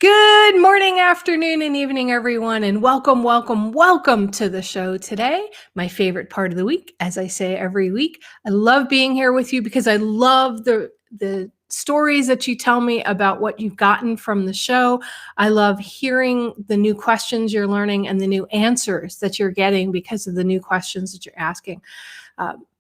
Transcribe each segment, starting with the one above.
Good morning, afternoon, and evening, everyone, and welcome to the show today. My favorite part of the week, as I say every week. I love being here with you because I love the stories that you tell me about what you've gotten from the show. I love hearing the new questions you're learning and the new answers that you're getting because of the new questions that you're asking.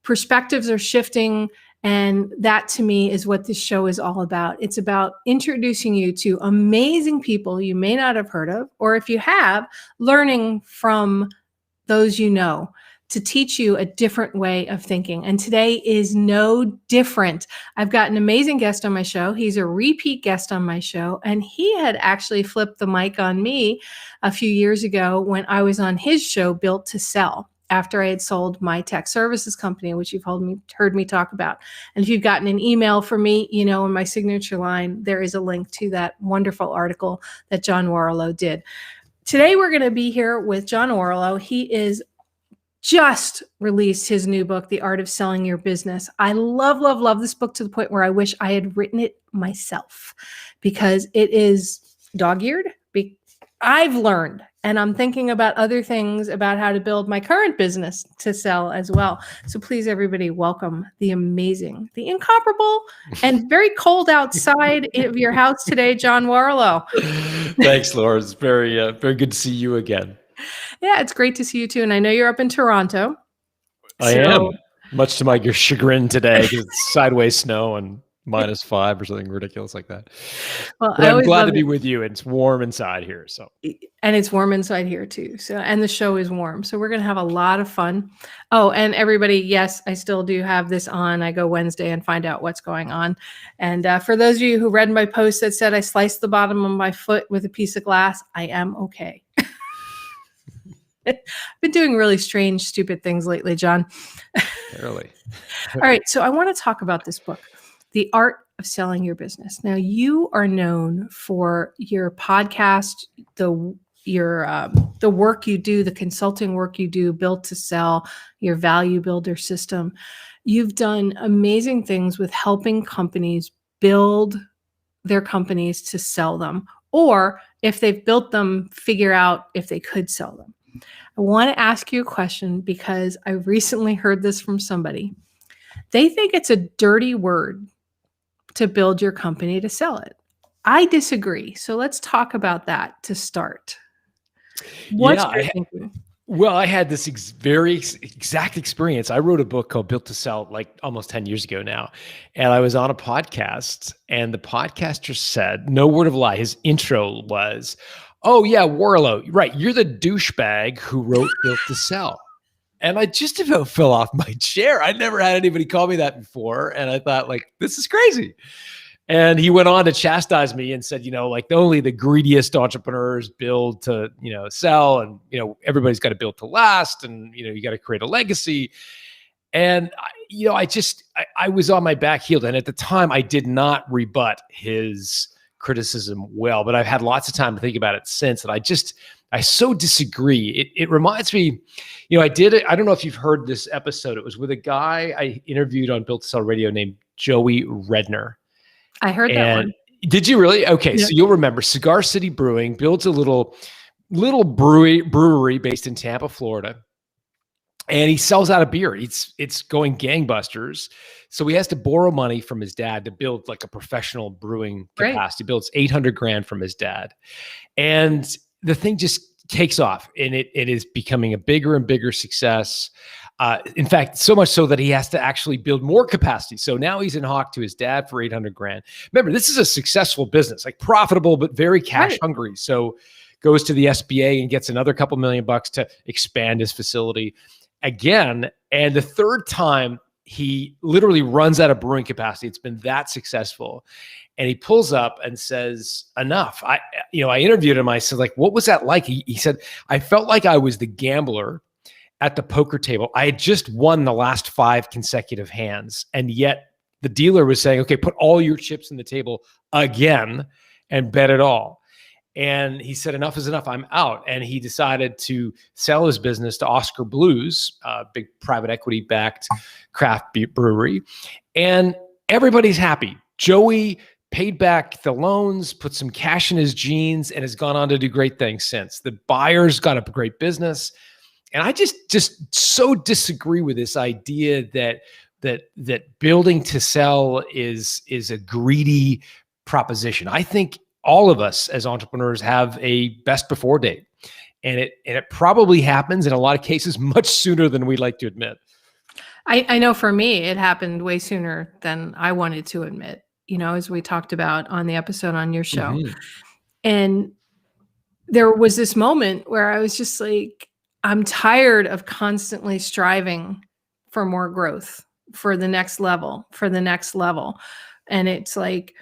Perspectives are shifting. And that to me is what this show is all about. It's about introducing you to amazing people you may not have heard of, or if you have, learning from those you know to teach you a different way of thinking. And today is no different. I've got an amazing guest on my show. He's a repeat guest on my show, and he had actually flipped the mic on me a few years ago when I was on his show, Built to Sell, after I had sold my tech services company, which you've heard me talk about. And if you've gotten an email from me, in my signature line, there is a link to that wonderful article that John Warrillow did. Today, we're going to be here with John Warrillow. He is just released his new book, The Art of Selling Your Business. I love this book to the point where I wish I had written it myself because it is dog-eared. I've learned, and I'm thinking about other things about how to build my current business to sell as well. So please, everybody, welcome the amazing, the incomparable, and very cold outside of your house today, John Warrillow. Thanks, Laura. It's very good to see you again. Yeah, it's great to see you too. And I know you're up in Toronto. I am, much to my chagrin today because it's sideways snow and -5 or something ridiculous like that. Well, I'm glad to be with you. And it's warm inside here. And it's warm inside here too. And the show is warm. So we're going to have a lot of fun. Oh, and everybody, yes, I still do have this on. I go Wednesday and find out what's going on. And for those of you who read my post that said I sliced the bottom of my foot with a piece of glass, I am okay. I've been doing really strange, stupid things lately, John. Really? All right. So I want to talk about this book, The Art of Selling Your Business. Now, you are known for your podcast, the work you do, the consulting work you do, Built to Sell, your value builder system. You've done amazing things with helping companies build their companies to sell them, or if they've built them, figure out if they could sell them. I want to ask you a question because I recently heard this from somebody. They think it's a dirty word to build your company to sell it. I disagree. So let's talk about that to start. What's your thinking? Well, I had this very exact experience. I wrote a book called Built to Sell like almost 10 years ago now. And I was on a podcast and the podcaster said, no word of lie, his intro was, "Oh yeah, Warrillow, right. You're the douchebag who wrote Built to Sell." And I just about fell off my chair. I'd never had anybody call me that before. And I thought, this is crazy. And he went on to chastise me and said, only the greediest entrepreneurs build to, sell. And, everybody's got to build to last. And, you got to create a legacy. And, I was on my back heel. And at the time, I did not rebut his criticism well, but I've had lots of time to think about it since. And I so disagree. It reminds me, I did it. I don't know if you've heard this episode. It was with a guy I interviewed on Built to Sell Radio named Joey Redner. I heard that one. Did you really? Okay. Yeah. So you'll remember Cigar City Brewing builds a little brewery based in Tampa, Florida. And he sells out of beer. It's going gangbusters. So he has to borrow money from his dad to build like a professional brewing capacity. Right. He builds $800,000 from his dad. And the thing just takes off, and it is becoming a bigger and bigger success. In fact, so much so that he has to actually build more capacity. So now he's in hock to his dad for $800,000. Remember, this is a successful business, like profitable, but very cash hungry. So goes to the SBA and gets another couple $1 million to expand his facility again. And the third time, he literally runs out of brewing capacity. It's been that successful. And he pulls up and says, enough. I interviewed him. I said, what was that like? He said, I felt like I was the gambler at the poker table. I had just won the last 5 consecutive hands. And yet the dealer was saying, okay, put all your chips in the table again and bet it all. And he said, enough is enough. I'm out. And he decided to sell his business to Oscar Blues, a big private equity backed craft brewery. And everybody's happy. Joey paid back the loans, put some cash in his jeans, and has gone on to do great things since. The buyer's got a great business. And I just so disagree with this idea that building to sell is a greedy proposition. I think all of us as entrepreneurs have a best before date. And it probably happens in a lot of cases much sooner than we like to admit. I know for me, it happened way sooner than I wanted to admit, as we talked about on the episode on your show. Mm-hmm. And there was this moment where I was just like, I'm tired of constantly striving for more growth, for the next level, And it's like,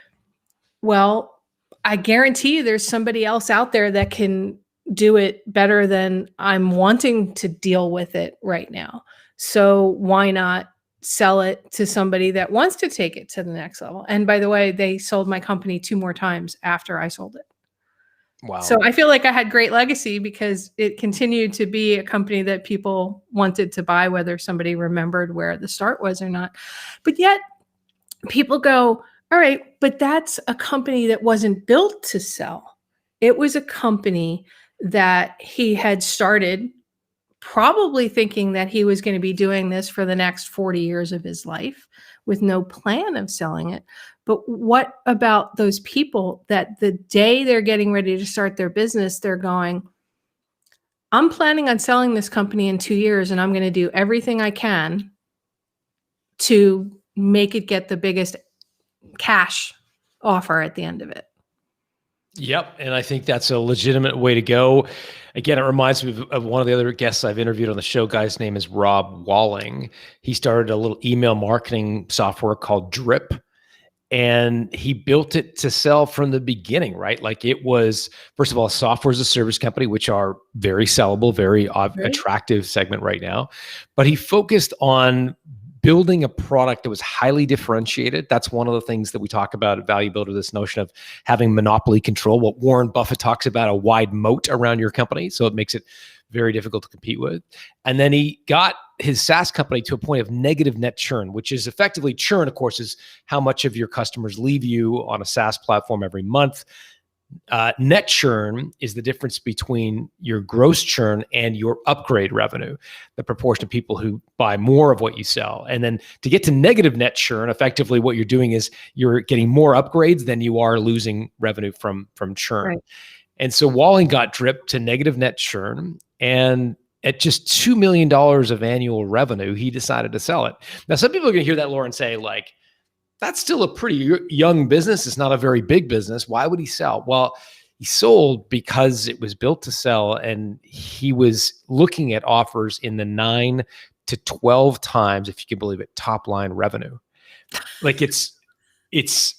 well, I guarantee you there's somebody else out there that can do it better than I'm wanting to deal with it right now. So why not sell it to somebody that wants to take it to the next level? And by the way, they sold my company 2 more times after I sold it. Wow. So I feel like I had great legacy because it continued to be a company that people wanted to buy, whether somebody remembered where the start was or not. But yet people go, all right, but that's a company that wasn't built to sell. It was a company that he had started probably thinking that he was going to be doing this for the next 40 years of his life with no plan of selling it. But what about those people that the day they're getting ready to start their business, they're going, I'm planning on selling this company in 2 years, and I'm going to do everything I can to make it get the biggest cash offer at the end of it. Yep. And I think that's a legitimate way to go. Again, it reminds me of one of the other guests I've interviewed on the show. Guy's name is Rob Walling. He started a little email marketing software called Drip, and he built it to sell from the beginning, right? Like it was, first of all, software as a service company, which are very sellable, very attractive segment right now. But he focused on building a product that was highly differentiated. That's one of the things that we talk about at Value Builder, this notion of having monopoly control, what Warren Buffett talks about, a wide moat around your company. So it makes it very difficult to compete with. And then he got his SaaS company to a point of negative net churn, which is effectively churn, of course, is how much of your customers leave you on a SaaS platform every month. Net churn is the difference between your gross churn and your upgrade revenue, the proportion of people who buy more of what you sell. And then to get to negative net churn, effectively what you're doing is you're getting more upgrades than you are losing revenue from churn. Right. And so Walling got Drip to negative net churn, and at just $2 million of annual revenue, he decided to sell it. Now, some people are going to hear that, Laura, and say, like, that's still a pretty young business. It's not a very big business. Why would he sell? Well, he sold because it was built to sell, and he was looking at offers in the 9 to 12 times, if you can believe it, top line revenue. Like it's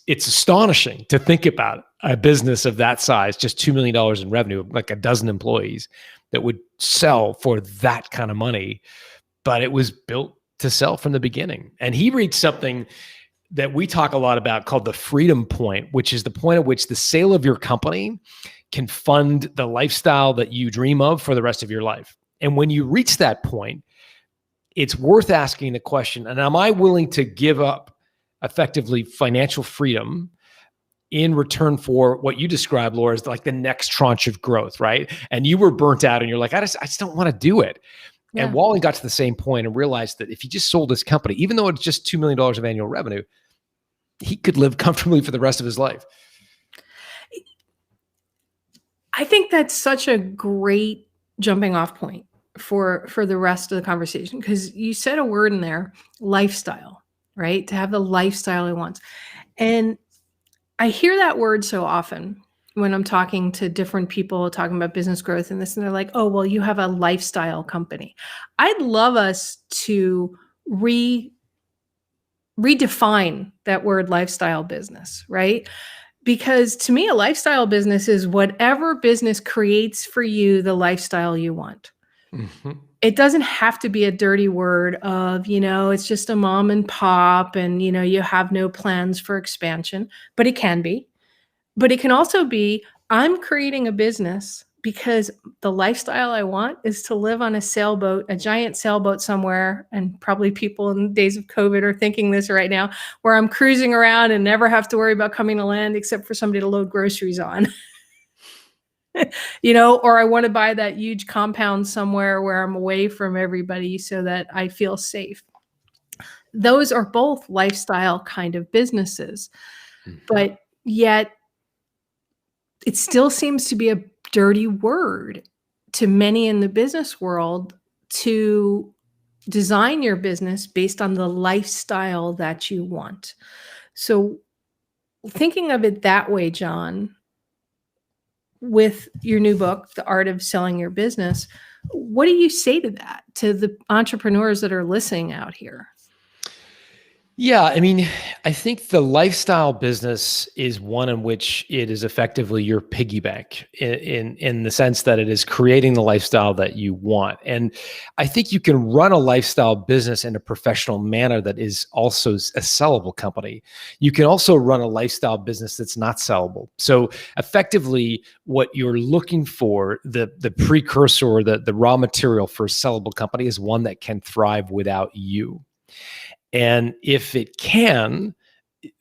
astonishing to think about a business of that size, just $2 million in revenue, like a dozen employees, that would sell for that kind of money. But it was built to sell from the beginning. And he reached something that we talk a lot about called the freedom point, which is the point at which the sale of your company can fund the lifestyle that you dream of for the rest of your life. And when you reach that point, it's worth asking the question, and am I willing to give up effectively financial freedom in return for what you described, Laura, as like the next tranche of growth, right? And you were burnt out and you're like, I just don't want to do it. Yeah. And Walling got to the same point and realized that if he just sold his company, even though it's just $2 million of annual revenue, he could live comfortably for the rest of his life. I think that's such a great jumping off point for the rest of the conversation, because you said a word in there, lifestyle, right? To have the lifestyle he wants. And I hear that word so often when I'm talking to different people talking about business growth and this, and they're like, oh, well, you have a lifestyle company. I'd love us to redefine that word lifestyle business, right? Because to me, a lifestyle business is whatever business creates for you the lifestyle you want. Mm-hmm. It doesn't have to be a dirty word of, it's just a mom and pop and, you have no plans for expansion, but it can be. But it can also be, I'm creating a business because the lifestyle I want is to live on a sailboat, a giant sailboat somewhere. And probably people in the days of COVID are thinking this right now, where I'm cruising around and never have to worry about coming to land except for somebody to load groceries on. Or I want to buy that huge compound somewhere where I'm away from everybody so that I feel safe. Those are both lifestyle kind of businesses, but yet it still seems to be a dirty word to many in the business world to design your business based on the lifestyle that you want. So thinking of it that way, John, with your new book, The Art of Selling Your Business, what do you say to that, to the entrepreneurs that are listening out here? Yeah, I mean, I think the lifestyle business is one in which it is effectively your piggy bank in the sense that it is creating the lifestyle that you want. And I think you can run a lifestyle business in a professional manner that is also a sellable company. You can also run a lifestyle business that's not sellable. So effectively, what you're looking for, the precursor, the raw material for a sellable company is one that can thrive without you. And if it can,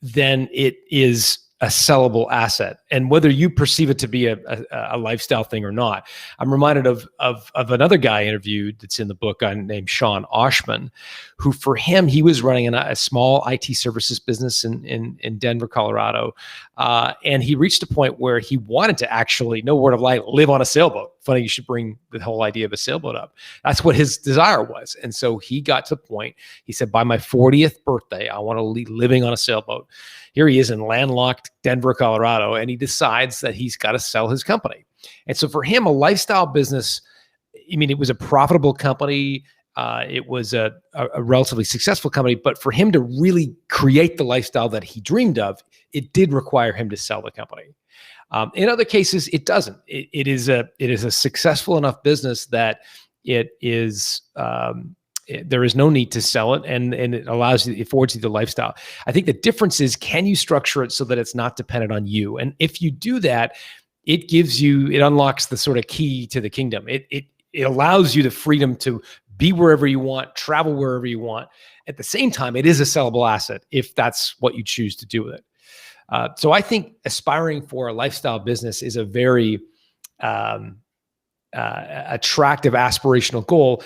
then it is a sellable asset. And whether you perceive it to be a lifestyle thing or not, I'm reminded of another guy I interviewed that's in the book named Sean Oshman, who for him, he was running a small IT services business in Denver, Colorado. And he reached a point where he wanted to actually, no word of lie, live on a sailboat. Funny, you should bring the whole idea of a sailboat up. That's what his desire was. And so he got to the point, he said, by my 40th birthday, I want to be living on a sailboat. Here he is in landlocked Denver, Colorado, and he decides that he's got to sell his company. And so for him, a lifestyle business, I mean, it was a profitable company. It was a relatively successful company, but for him to really create the lifestyle that he dreamed of, it did require him to sell the company. In other cases, it doesn't. It is a successful enough business that it is there is no need to sell it, and it affords you the lifestyle. I think the difference is, can you structure it so that it's not dependent on you? And if you do that, it unlocks the sort of key to the kingdom. It allows you the freedom to be wherever you want, travel wherever you want. At the same time, it is a sellable asset if that's what you choose to do with it. So I think aspiring for a lifestyle business is a very attractive aspirational goal,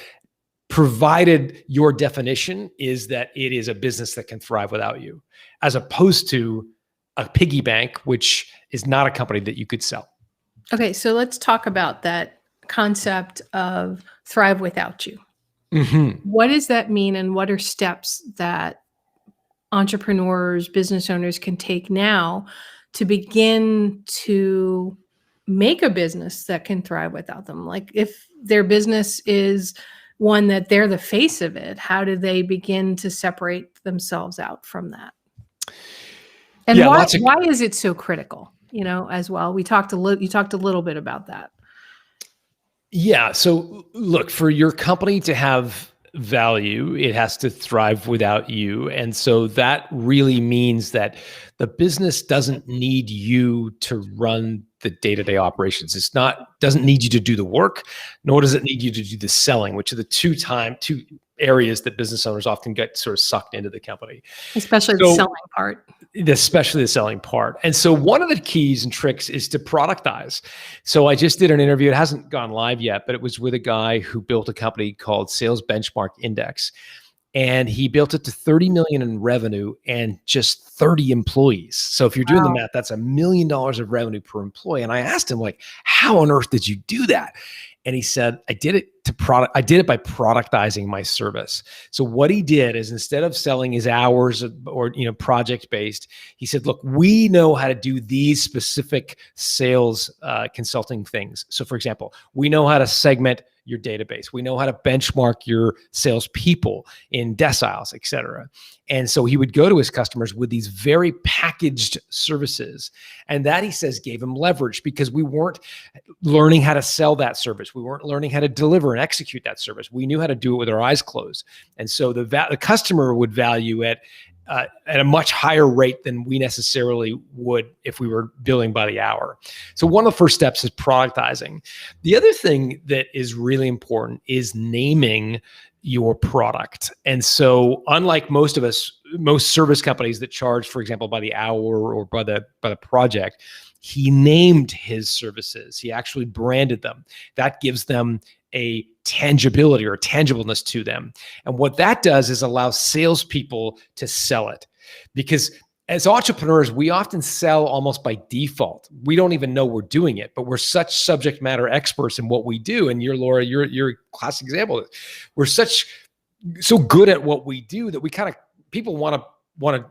provided your definition is that it is a business that can thrive without you, as opposed to a piggy bank, which is not a company that you could sell. Okay, so let's talk about that concept of thrive without you. Mm-hmm. What does that mean, and what are steps that entrepreneurs, business owners can take now to begin to make a business that can thrive without them? Like, if their business is one that they're the face of it, how do they begin to separate themselves out from that? And why is it so critical, as well? You talked a little bit about that. Yeah. So look, for your company to have value, it has to thrive without you. And so that really means that the business doesn't need you to run the day-to-day operations. Doesn't need you to do the work, nor does it need you to do the selling, which are the two areas that business owners often get sort of sucked into the company. Especially the selling part. Especially the selling part. And so one of the keys and tricks is to productize. So I just did an interview. It hasn't gone live yet, but it was with a guy who built a company called Sales Benchmark Index. And he built it to 30 million in revenue and just 30 employees. So if you're doing the math, that's $1 million of revenue per employee. And I asked him, like, how on earth did you do that? And he said, I did it by productizing my service. So what he did is, instead of selling his hours or project based, he said, look, we know how to do these specific sales consulting things. So for example, we know how to segment your database. We know how to benchmark your salespeople in deciles, et cetera. And so he would go to his customers with these very packaged services. And that, he says, gave him leverage, because we weren't learning how to sell that service. We weren't learning how to deliver and execute that service. We knew how to do it with our eyes closed. And so the customer would value it at a much higher rate than we necessarily would if we were billing by the hour. So one of the first steps is productizing. The other thing that is really important is naming your product. And so unlike most service companies that charge, for example, by the hour or by the project, he named his services. He actually branded them. That gives them a tangibility or tangibleness to them. And what that does is allow salespeople to sell it. Because as entrepreneurs, we often sell almost by default. We don't even know we're doing it, but we're such subject matter experts in what we do. And Laura, you're a classic example of it. We're so good at what we do that we people want to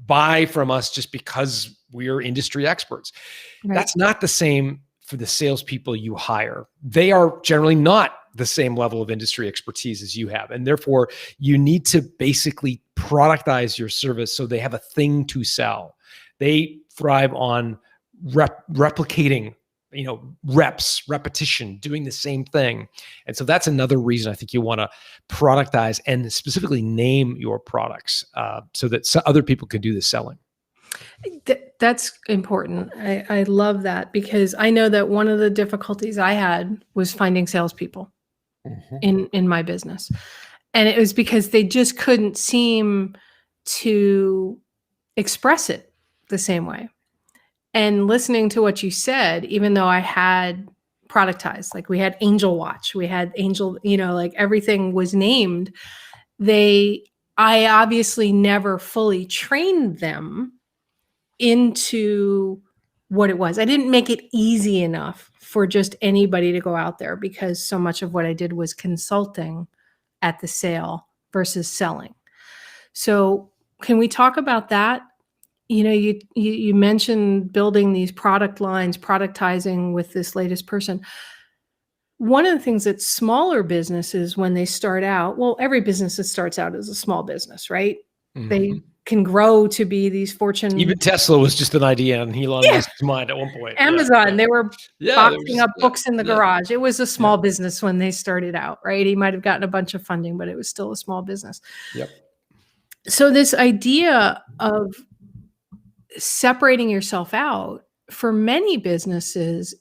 buy from us just because we're industry experts. Right. That's not the same for the salespeople you hire. They are generally not the same level of industry expertise as you have. And therefore, you need to basically productize your service so they have a thing to sell. They thrive on replicating, repetition, doing the same thing. And so that's another reason I think you want to productize and specifically name your products so that other people can do the selling. That's important. I love that, because I know that one of the difficulties I had was finding salespeople in my business. And it was because they just couldn't seem to express it the same way. And listening to what you said, even though I had productized, like we had Angel Watch, we had Angel, like everything was named, I obviously never fully trained them into what it was. I didn't make it easy enough for just anybody to go out there, because so much of what I did was consulting at the sale versus selling. So can we talk about that? You mentioned building these product lines, productizing with this latest person. One of the things that smaller businesses, when they start out, well, every business that starts out as a small business, right? Mm-hmm. They can grow to be these Fortune. Even Tesla was just an idea in Elon Musk's mind at one point. Amazon, they were boxing up books in the garage. It was a small business when they started out, right? He might have gotten a bunch of funding, but it was still a small business. Yep. So this idea of separating yourself out, for many businesses,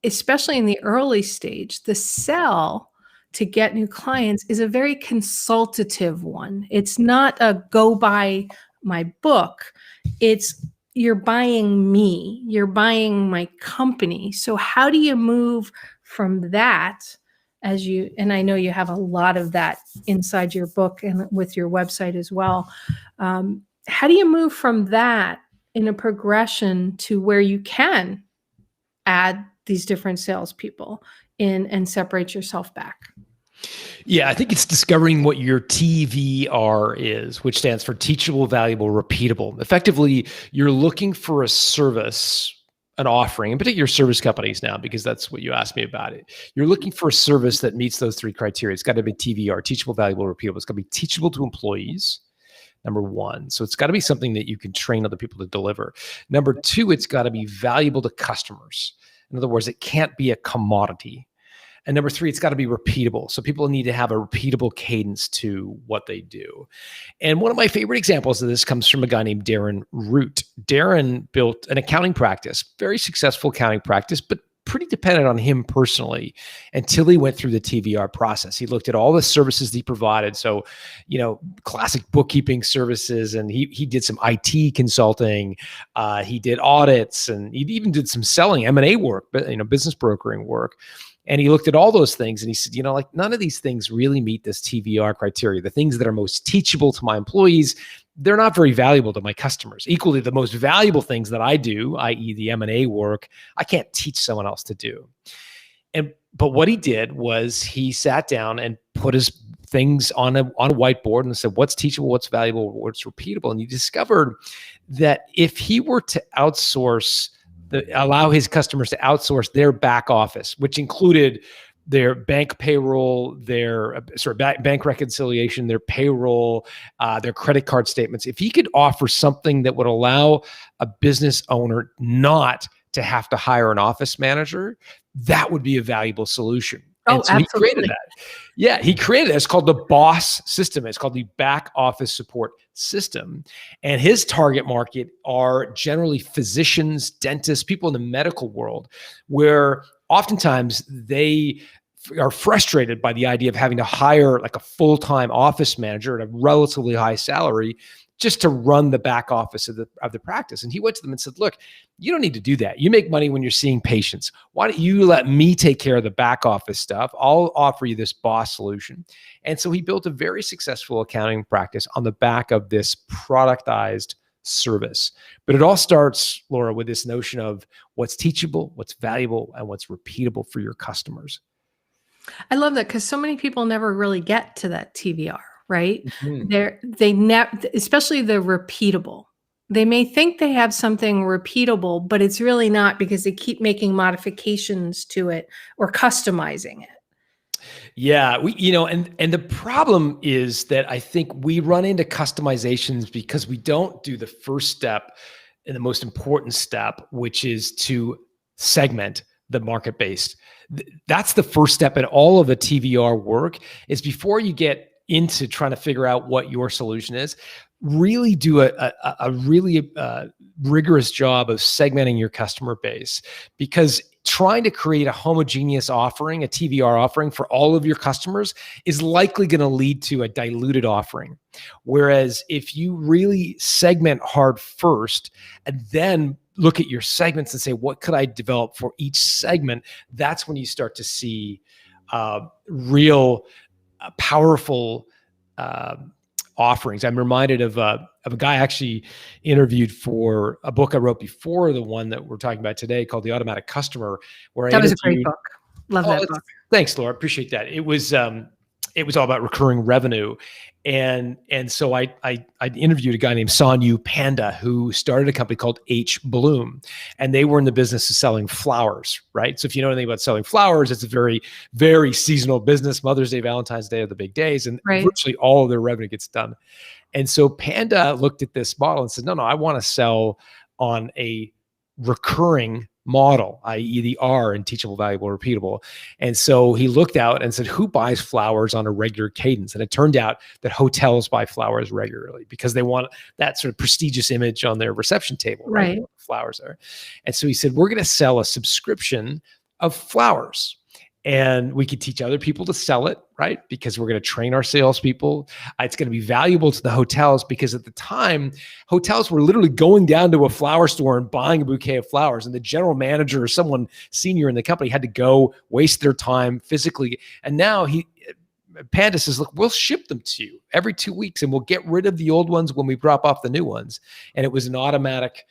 especially in the early stage, the sell to get new clients is a very consultative one. It's not a go buy my book. It's you're buying me, you're buying my company. So how do you move from that and I know you have a lot of that inside your book and with your website as well. How do you move from that in a progression to where you can add these different salespeople in and separate yourself back? Yeah, I think it's discovering what your TVR is, which stands for teachable, valuable, repeatable. Effectively, you're looking for a service, an offering, in particular service companies now, because that's what you asked me about it. You're looking for a service that meets those three criteria. It's got to be TVR, teachable, valuable, repeatable. It's got to be teachable to employees, number one. So it's got to be something that you can train other people to deliver. Number two, it's got to be valuable to customers. In other words, it can't be a commodity. And number three, it's got to be repeatable. So people need to have a repeatable cadence to what they do. And one of my favorite examples of this comes from a guy named Darren Root. Darren built an accounting practice, very successful accounting practice, but pretty dependent on him personally until he went through the TVR process. He looked at all the services he provided. So, classic bookkeeping services, and he did some IT consulting. He did audits, and he even did some selling M&A work, but business brokering work. And he looked at all those things and he said, none of these things really meet this TVR criteria. The things that are most teachable to my employees, they're not very valuable to my customers. Equally, the most valuable things that I do, i.e. the M&A work, I can't teach someone else to do. But what he did was he sat down and put his things on a whiteboard and said, what's teachable, what's valuable, what's repeatable? And he discovered that if he were to allow his customers to outsource their back office, which included their bank payroll, their bank reconciliation, their payroll, their credit card statements. If he could offer something that would allow a business owner not to have to hire an office manager, that would be a valuable solution. Oh, And so he created absolutely. that. Yeah, he created it. It's called the BOSS system. It's called the back office support system. And his target market are generally physicians, dentists, people in the medical world, where oftentimes they are frustrated by the idea of having to hire like a full-time office manager at a relatively high salary just to run the back office of the practice. And he went to them and said, look, you don't need to do that. You make money when you're seeing patients. Why don't you let me take care of the back office stuff? I'll offer you this BOSS solution. And so he built a very successful accounting practice on the back of this productized service. But it all starts, Laura, with this notion of what's teachable, what's valuable, and what's repeatable for your customers. I love that because so many people never really get to that TVR, right? Mhm. They never, especially the repeatable. They may think they have something repeatable, but it's really not because they keep making modifications to it or customizing it. Yeah, and the problem is that I think we run into customizations because we don't do the first step and the most important step, which is to segment the market base. That's the first step in all of the TVR work, is before you get into trying to figure out what your solution is, really do a really rigorous job of segmenting your customer base, because trying to create a homogeneous offering, a TVR offering for all of your customers, is likely going to lead to a diluted offering. Whereas if you really segment hard first and then look at your segments and say, what could I develop for each segment? That's when you start to see real powerful offerings. I'm reminded of a guy I actually interviewed for a book I wrote before the one that we're talking about today, called The Automatic Customer, where I That was a great interviewed. book. Love that book. Thanks, Laura. Appreciate that. It was all about recurring revenue. And so I interviewed a guy named Sanyu Panda, who started a company called H Bloom, and they were in the business of selling flowers, right? So if you know anything about selling flowers, it's a very, very seasonal business. Mother's Day, Valentine's Day are the big days, and Right. virtually all of their revenue gets done. And so Panda looked at this model and said, no, I want to sell on a recurring model, i.e. the R in teachable, valuable, repeatable. And so he looked out and said, who buys flowers on a regular cadence? And it turned out that hotels buy flowers regularly because they want that sort of prestigious image on their reception table, right? Right. Flowers there. And so he said, we're going to sell a subscription of flowers. And we could teach other people to sell it, right? Because we're going to train our salespeople. It's going to be valuable to the hotels, because at the time, hotels were literally going down to a flower store and buying a bouquet of flowers. And the general manager or someone senior in the company had to go waste their time physically. And now Panda says, look, we'll ship them to you every 2 weeks, and we'll get rid of the old ones when we drop off the new ones. And it was an automatic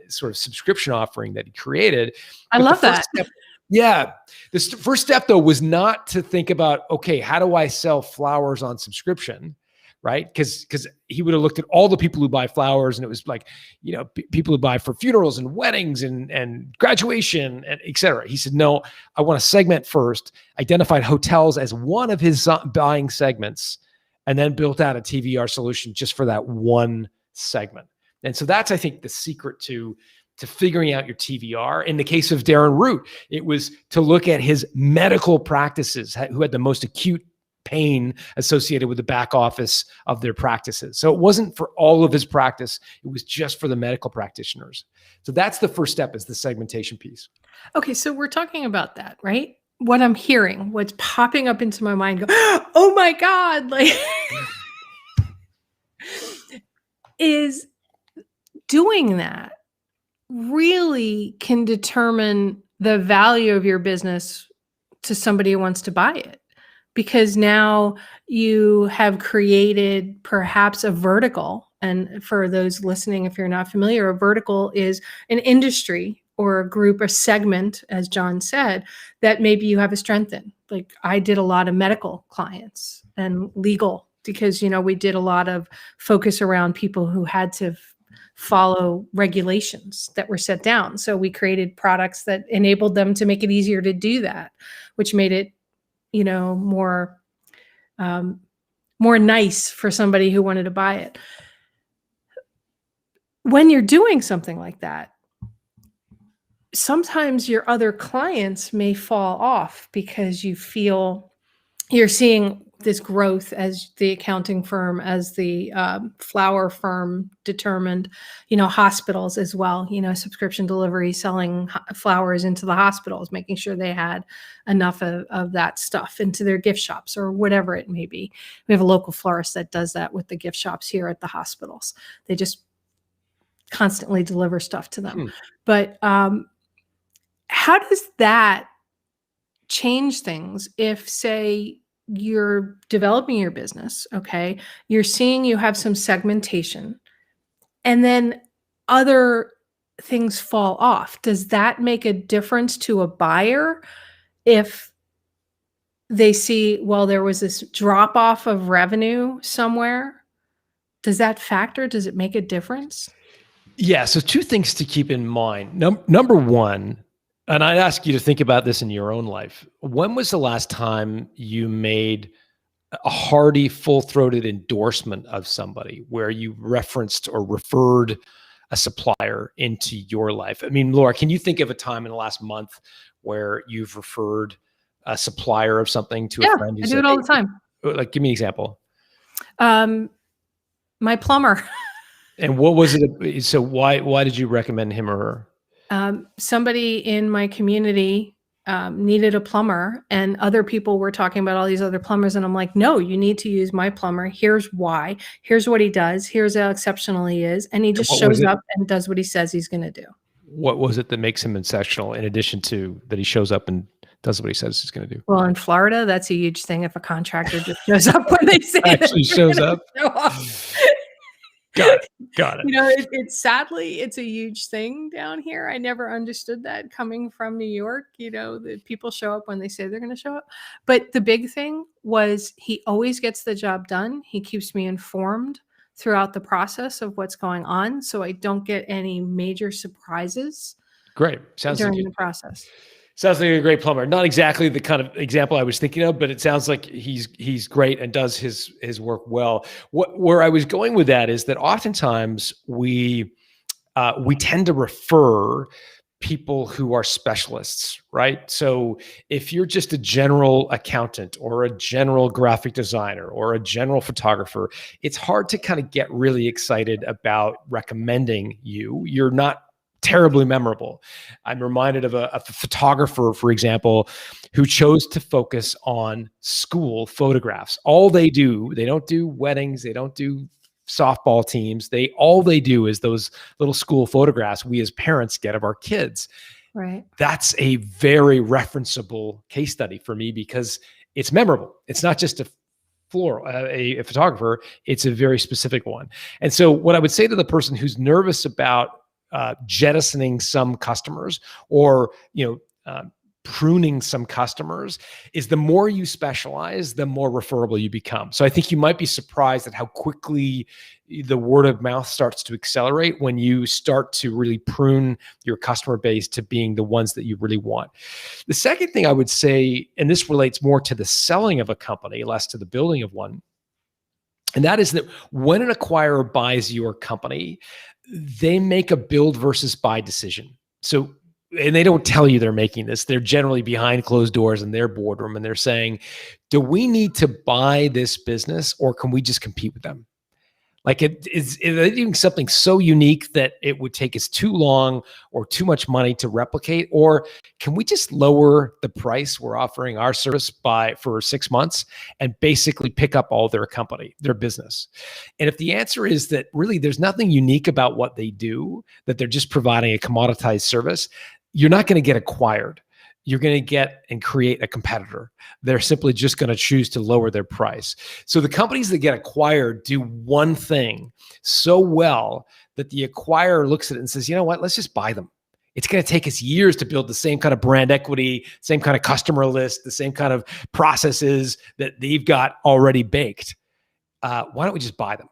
sort of subscription offering that he created. I love that. Yeah. The first step, though, was not to think about, okay, how do I sell flowers on subscription, right? Because he would have looked at all the people who buy flowers, and it was like, people who buy for funerals and weddings and graduation and et cetera. He said, no, I want to segment first, identified hotels as one of his buying segments, and then built out a TVR solution just for that one segment. And so that's, I think, the secret to figuring out your TVR. In the case of Darren Root, it was to look at his medical practices, who had the most acute pain associated with the back office of their practices. So it wasn't for all of his practice. It was just for the medical practitioners. So that's the first step, is the segmentation piece. Okay, so we're talking about that, right? What I'm hearing, what's popping up into my mind, oh my God, like is doing that really can determine the value of your business to somebody who wants to buy it, because now you have created perhaps a vertical. And for those listening, if you're not familiar, a vertical is an industry or a group, a segment, as John said, that maybe you have a strength in. Like I did a lot of medical clients and legal, because we did a lot of focus around people who had to follow regulations that were set down. So we created products that enabled them to make it easier to do that, which made it, more nice for somebody who wanted to buy it. When you're doing something like that, sometimes your other clients may fall off because you feel you're seeing this growth as the accounting firm, as the flower firm determined, hospitals as well, subscription delivery, selling flowers into the hospitals, making sure they had enough of that stuff into their gift shops or whatever it may be. We have a local florist that does that with the gift shops here at the hospitals. They just constantly deliver stuff to them. But how does that change things if, say, you're developing your business, okay? You're seeing you have some segmentation, and then other things fall off. Does that make a difference to a buyer if they see, well, there was this drop off of revenue somewhere? Does that factor? Does it make a difference? Yeah. So two things to keep in mind. Number one, and I'd ask you to think about this in your own life. When was the last time you made a hearty, full-throated endorsement of somebody where you referenced or referred a supplier into your life? I mean, Laura, can you think of a time in the last month where you've referred a supplier of something to a friend? I do it all the time. Like, give me an example. My plumber. And what was it? So why did you recommend him or her? Somebody in my community needed a plumber, and other people were talking about all these other plumbers. And I'm like, no, you need to use my plumber. Here's why. Here's what he does. Here's how exceptional he is. And he just shows up and does what he says he's going to do. What was it that makes him exceptional in addition to that he shows up and does what he says he's going to do? Well, in Florida, that's a huge thing. If a contractor just shows up when they say actually shows up. Got it. It's sadly, it's a huge thing down here. I never understood that coming from New York, that people show up when they say they're going to show up. But the big thing was he always gets the job done. He keeps me informed throughout the process of what's going on, so I don't get any major surprises. Great. During the process. Sounds like a great plumber. Not exactly the kind of example I was thinking of, but it sounds like he's great and does his work well. Where I was going with that is that oftentimes we tend to refer people who are specialists, right? So if you're just a general accountant or a general graphic designer or a general photographer, it's hard to kind of get really excited about recommending you. You're not terribly memorable. I'm reminded of a photographer, for example, who chose to focus on school photographs. All they don't do weddings, they don't do softball teams. All they do is those little school photographs we as parents get of our kids. Right. That's a very referenceable case study for me because it's memorable. It's not just a photographer, it's a very specific one. And so what I would say to the person who's nervous about jettisoning some customers or pruning some customers is the more you specialize, the more referable you become. So I think you might be surprised at how quickly the word of mouth starts to accelerate when you start to really prune your customer base to being the ones that you really want. The second thing I would say, and this relates more to the selling of a company, less to the building of one, and that is that when an acquirer buys your company, they make a build versus buy decision. So, and they don't tell you they're making this. They're generally behind closed doors in their boardroom, and they're saying, do we need to buy this business or can we just compete with them? Like it's doing something so unique that it would take us too long or too much money to replicate, or can we just lower the price we're offering our service for 6 months and basically pick up all their business? And if the answer is that really there's nothing unique about what they do, that they're just providing a commoditized service, you're not going to get acquired. You're going to get and create a competitor. They're simply just going to choose to lower their price. So the companies that get acquired do one thing so well that the acquirer looks at it and says, you know what, let's just buy them. It's going to take us years to build the same kind of brand equity, same kind of customer list, the same kind of processes that they've got already baked. Why don't we just buy them?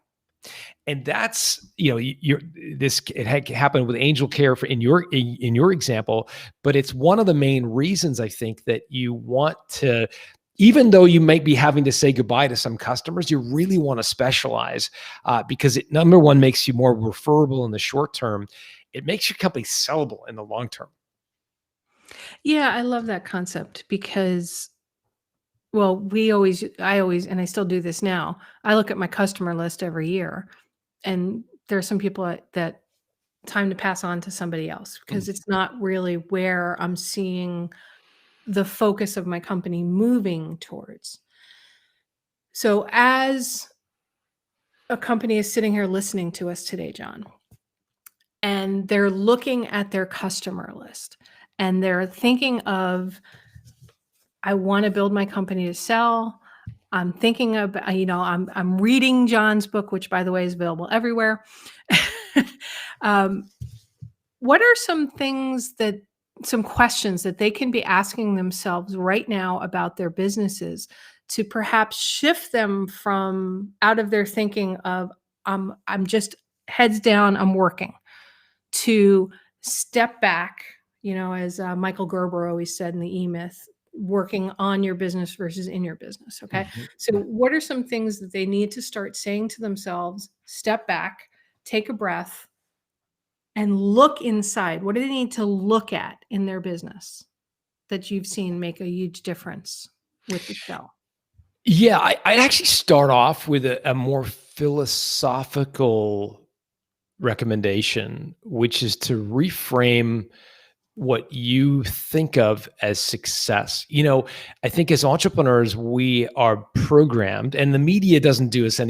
And that's, it happened with Angel Care in your example, but it's one of the main reasons I think that you want to, even though you might be having to say goodbye to some customers, you really want to specialize because it, number one, makes you more referable in the short term. It makes your company sellable in the long term. Yeah, I love that concept because, well, and I still do this now. I look at my customer list every year, and there are some people that time to pass on to somebody else because Mm. it's not really where I'm seeing the focus of my company moving towards. So, as a company is sitting here listening to us today, John, and they're looking at their customer list and they're thinking of, I want to build my company to sell. I'm thinking of, I'm reading John's book, which by the way is available everywhere. um, what are some questions that they can be asking themselves right now about their businesses to perhaps shift them from out of their thinking of, I'm just heads down, I'm working, to step back, as Michael Gerber always said in the E-Myth, working on your business versus in your business. Okay. Mhm. So, what are some things that they need to start saying to themselves? Step back, take a breath, and look inside. What do they need to look at in their business that you've seen make a huge difference with the sell? Yeah, I'd actually start off with a more philosophical recommendation, which is to reframe what you think of as success. I think as entrepreneurs, we are programmed, and the media doesn't do us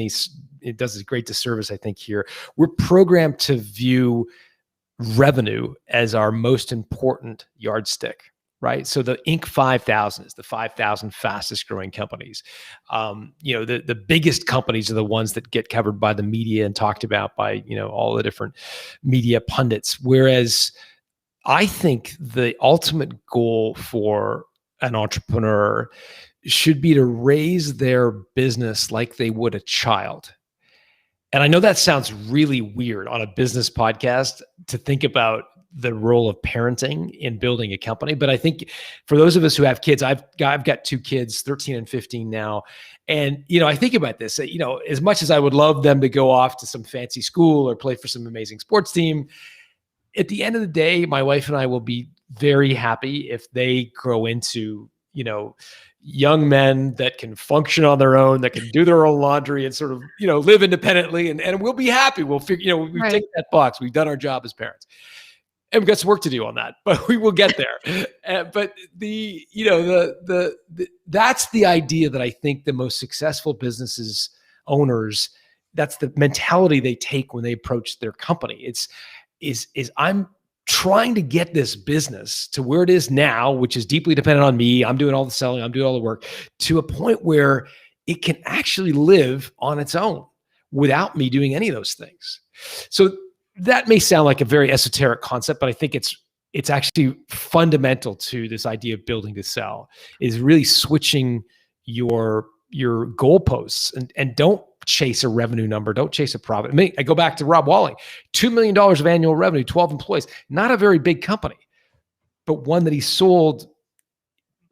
it does a great disservice, I think, here. We're programmed to view revenue as our most important yardstick, right? So the Inc. 5000 is the 5,000 fastest growing companies. The biggest companies are the ones that get covered by the media and talked about by, all the different media pundits. Whereas I think the ultimate goal for an entrepreneur should be to raise their business like they would a child. And I know that sounds really weird on a business podcast to think about the role of parenting in building a company. But I think for those of us who have kids, I've got two kids, 13 and 15 now. And, I think about this, as much as I would love them to go off to some fancy school or play for some amazing sports team, at the end of the day, my wife and I will be very happy if they grow into, young men that can function on their own, that can do their own laundry and sort of, live independently, and we'll be happy. We'll figure, we've Right. taken that box. We've done our job as parents. And we've got some work to do on that, but we will get there. But that's the idea that I think the most successful businesses owners, that's the mentality they take when they approach their company. Is I'm trying to get this business to where it is now, which is deeply dependent on me. I'm doing all the selling, I'm doing all the work, to a point where it can actually live on its own without me doing any of those things. So that may sound like a very esoteric concept, but I think it's actually fundamental to this idea of building to sell, is really switching your goalposts and don't chase a revenue number. Don't chase a profit. I go back to Rob Walling, $2 million of annual revenue, 12 employees, not a very big company, but one that he sold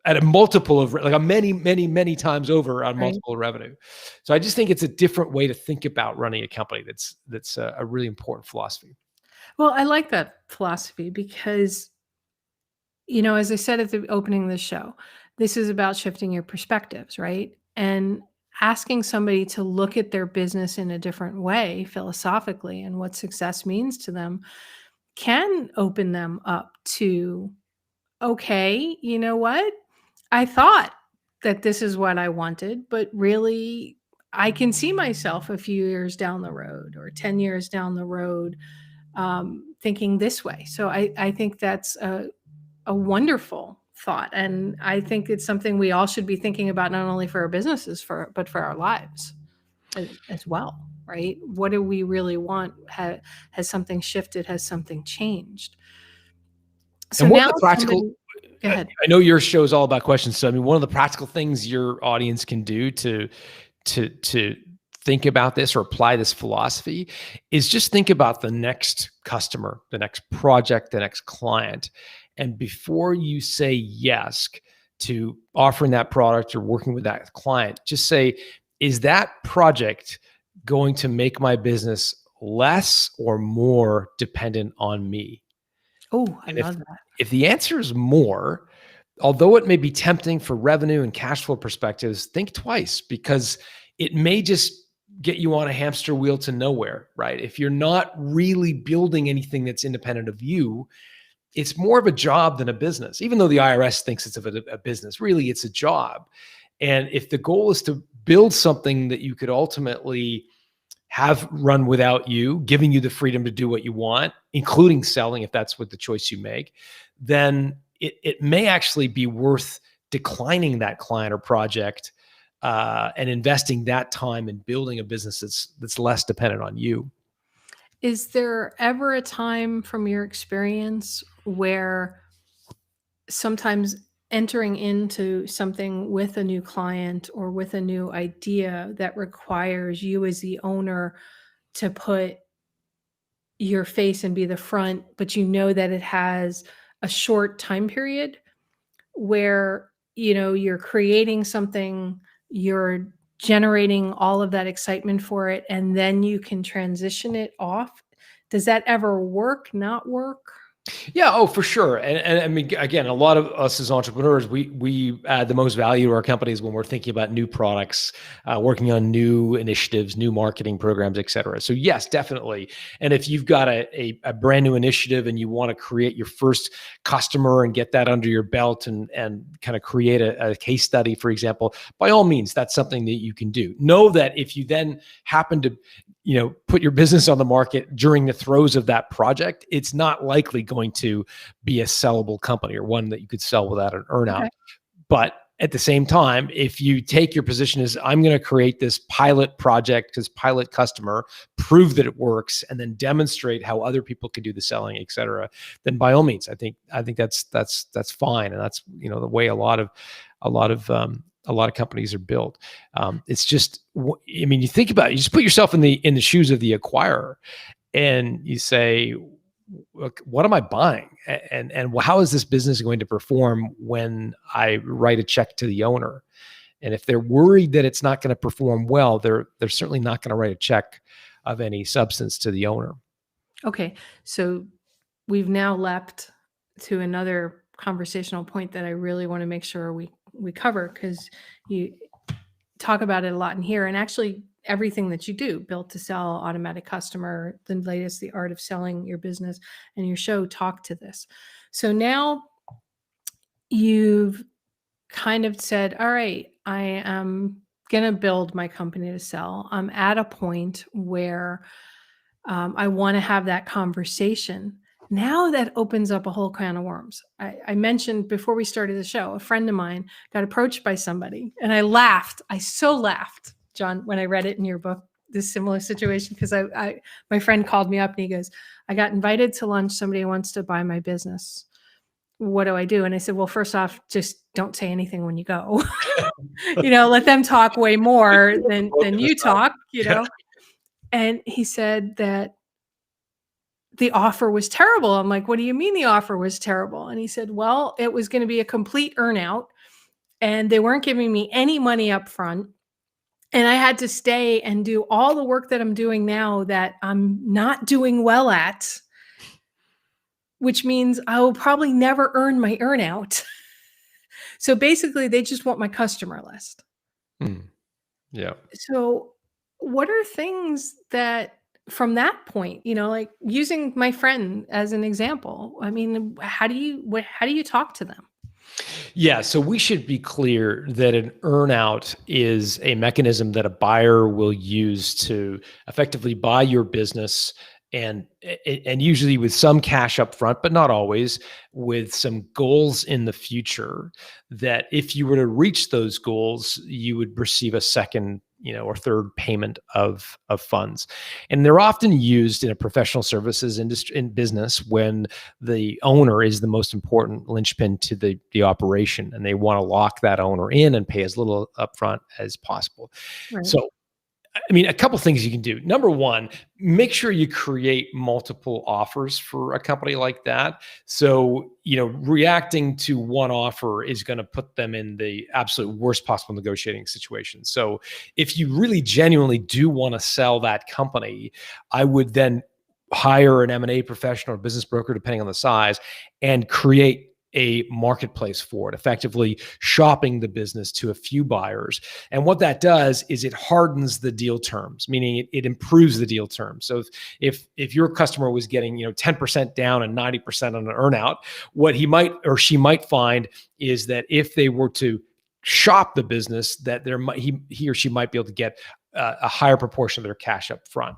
at a multiple of like a many, many, many times over on multiple of revenue. So I just think it's a different way to think about running a company. That's a really important philosophy. Well, I like that philosophy because, as I said at the opening of the show, this is about shifting your perspectives, right? And asking somebody to look at their business in a different way philosophically and what success means to them can open them up to, okay, you know what? I thought that this is what I wanted, but really I can see myself a few years down the road or 10 years down the road thinking this way. So I think that's a wonderful thought. And I think it's something we all should be thinking about, not only for our businesses, but for our lives as well, right? What do we really want? Has something shifted? Has something changed? So And one of now the practical, somebody, go ahead. I know your show is all about questions. So, I mean, one of the practical things your audience can do to think about this or apply this philosophy is just think about the next customer, the next project, the next client. And before you say yes to offering that product or working with that client, just say, is that project going to make my business less or more dependent on me? Oh, I And if love that. If the answer is more, although it may be tempting for revenue and cash flow perspectives, think twice, because it may just get you on a hamster wheel to nowhere, right? If you're not really building anything that's independent of you, it's more of a job than a business. Even though the IRS thinks it's a business, really it's a job. And if the goal is to build something that you could ultimately have run without you, giving you the freedom to do what you want, including selling, if that's what the choice you make, then it may actually be worth declining that client or project and investing that time in building a business that's less dependent on you. Is there ever a time from your experience where sometimes entering into something with a new client or with a new idea that requires you as the owner to put your face and be the front, but you know that it has a short time period where, you're creating something, you're generating all of that excitement for it, and then you can transition it off? Does that ever work, not work? Yeah, oh, for sure. And I mean, again, a lot of us as entrepreneurs, we add the most value to our companies when we're thinking about new products, working on new initiatives, new marketing programs, et cetera. So yes, definitely. And if you've got a brand new initiative and you want to create your first customer and get that under your belt and kind of create a case study, for example, by all means, that's something that you can do. Know that if you then happen to put your business on the market during the throes of that project, it's not likely going to be a sellable company or one that you could sell without an earnout. Okay. But at the same time, if you take your position as I'm going to create this pilot project, this pilot customer, prove that it works, and then demonstrate how other people can do the selling, et cetera, then by all means, I think that's fine, and that's the way a lot of companies are built. It's just, I mean, you think about it, you just put yourself in the shoes of the acquirer, and you say, look, what am I buying? And how is this business going to perform when I write a check to the owner? And if they're worried that it's not going to perform well, they're certainly not going to write a check of any substance to the owner. Okay. So we've now leapt to another conversational point that I really want to make sure we cover, because you talk about it a lot in here, and actually everything that you do, Built to Sell, Automatic Customer, the latest, The Art of Selling Your Business, and your show talk to this. So now you've kind of said, all right, I am going to build my company to sell. I'm at a point where I want to have that conversation. Now that opens up a whole can of worms. I mentioned before we started the show, a friend of mine got approached by somebody, and I laughed. I so laughed, John, when I read it in your book, this similar situation, because my friend called me up and he goes, I got invited to lunch. Somebody wants to buy my business. What do I do? And I said, well, first off, just don't say anything when you go. Let them talk way more than you talk, And he said that the offer was terrible. I'm like, what do you mean the offer was terrible? And he said, well, it was going to be a complete earnout, and they weren't giving me any money up front. And I had to stay and do all the work that I'm doing now that I'm not doing well at, which means I will probably never earn my earnout. So basically, they just want my customer list. Yeah. So what are things that, from that point, like using my friend as an example, I mean, how do you talk to them? Yeah, so we should be clear that an earnout is a mechanism that a buyer will use to effectively buy your business, and usually with some cash up front, but not always, with some goals in the future, that if you were to reach those goals, you would receive a second or third payment of funds. And they're often used in a professional services industry, in business, when the owner is the most important linchpin to the operation, and they want to lock that owner in and pay as little upfront as possible. Right. So, I mean, a couple things you can do. Number one, make sure you create multiple offers for a company like that. So, reacting to one offer is going to put them in the absolute worst possible negotiating situation. So if you really genuinely do want to sell that company, I would then hire an M&A professional or business broker, depending on the size, and create a marketplace for it, effectively shopping the business to a few buyers. And what that does is it hardens the deal terms, meaning it improves the deal terms. So if your customer was getting 10% down and 90% on an earnout, what he might or she might find is that if they were to shop the business, that he or she might be able to get a higher proportion of their cash up front.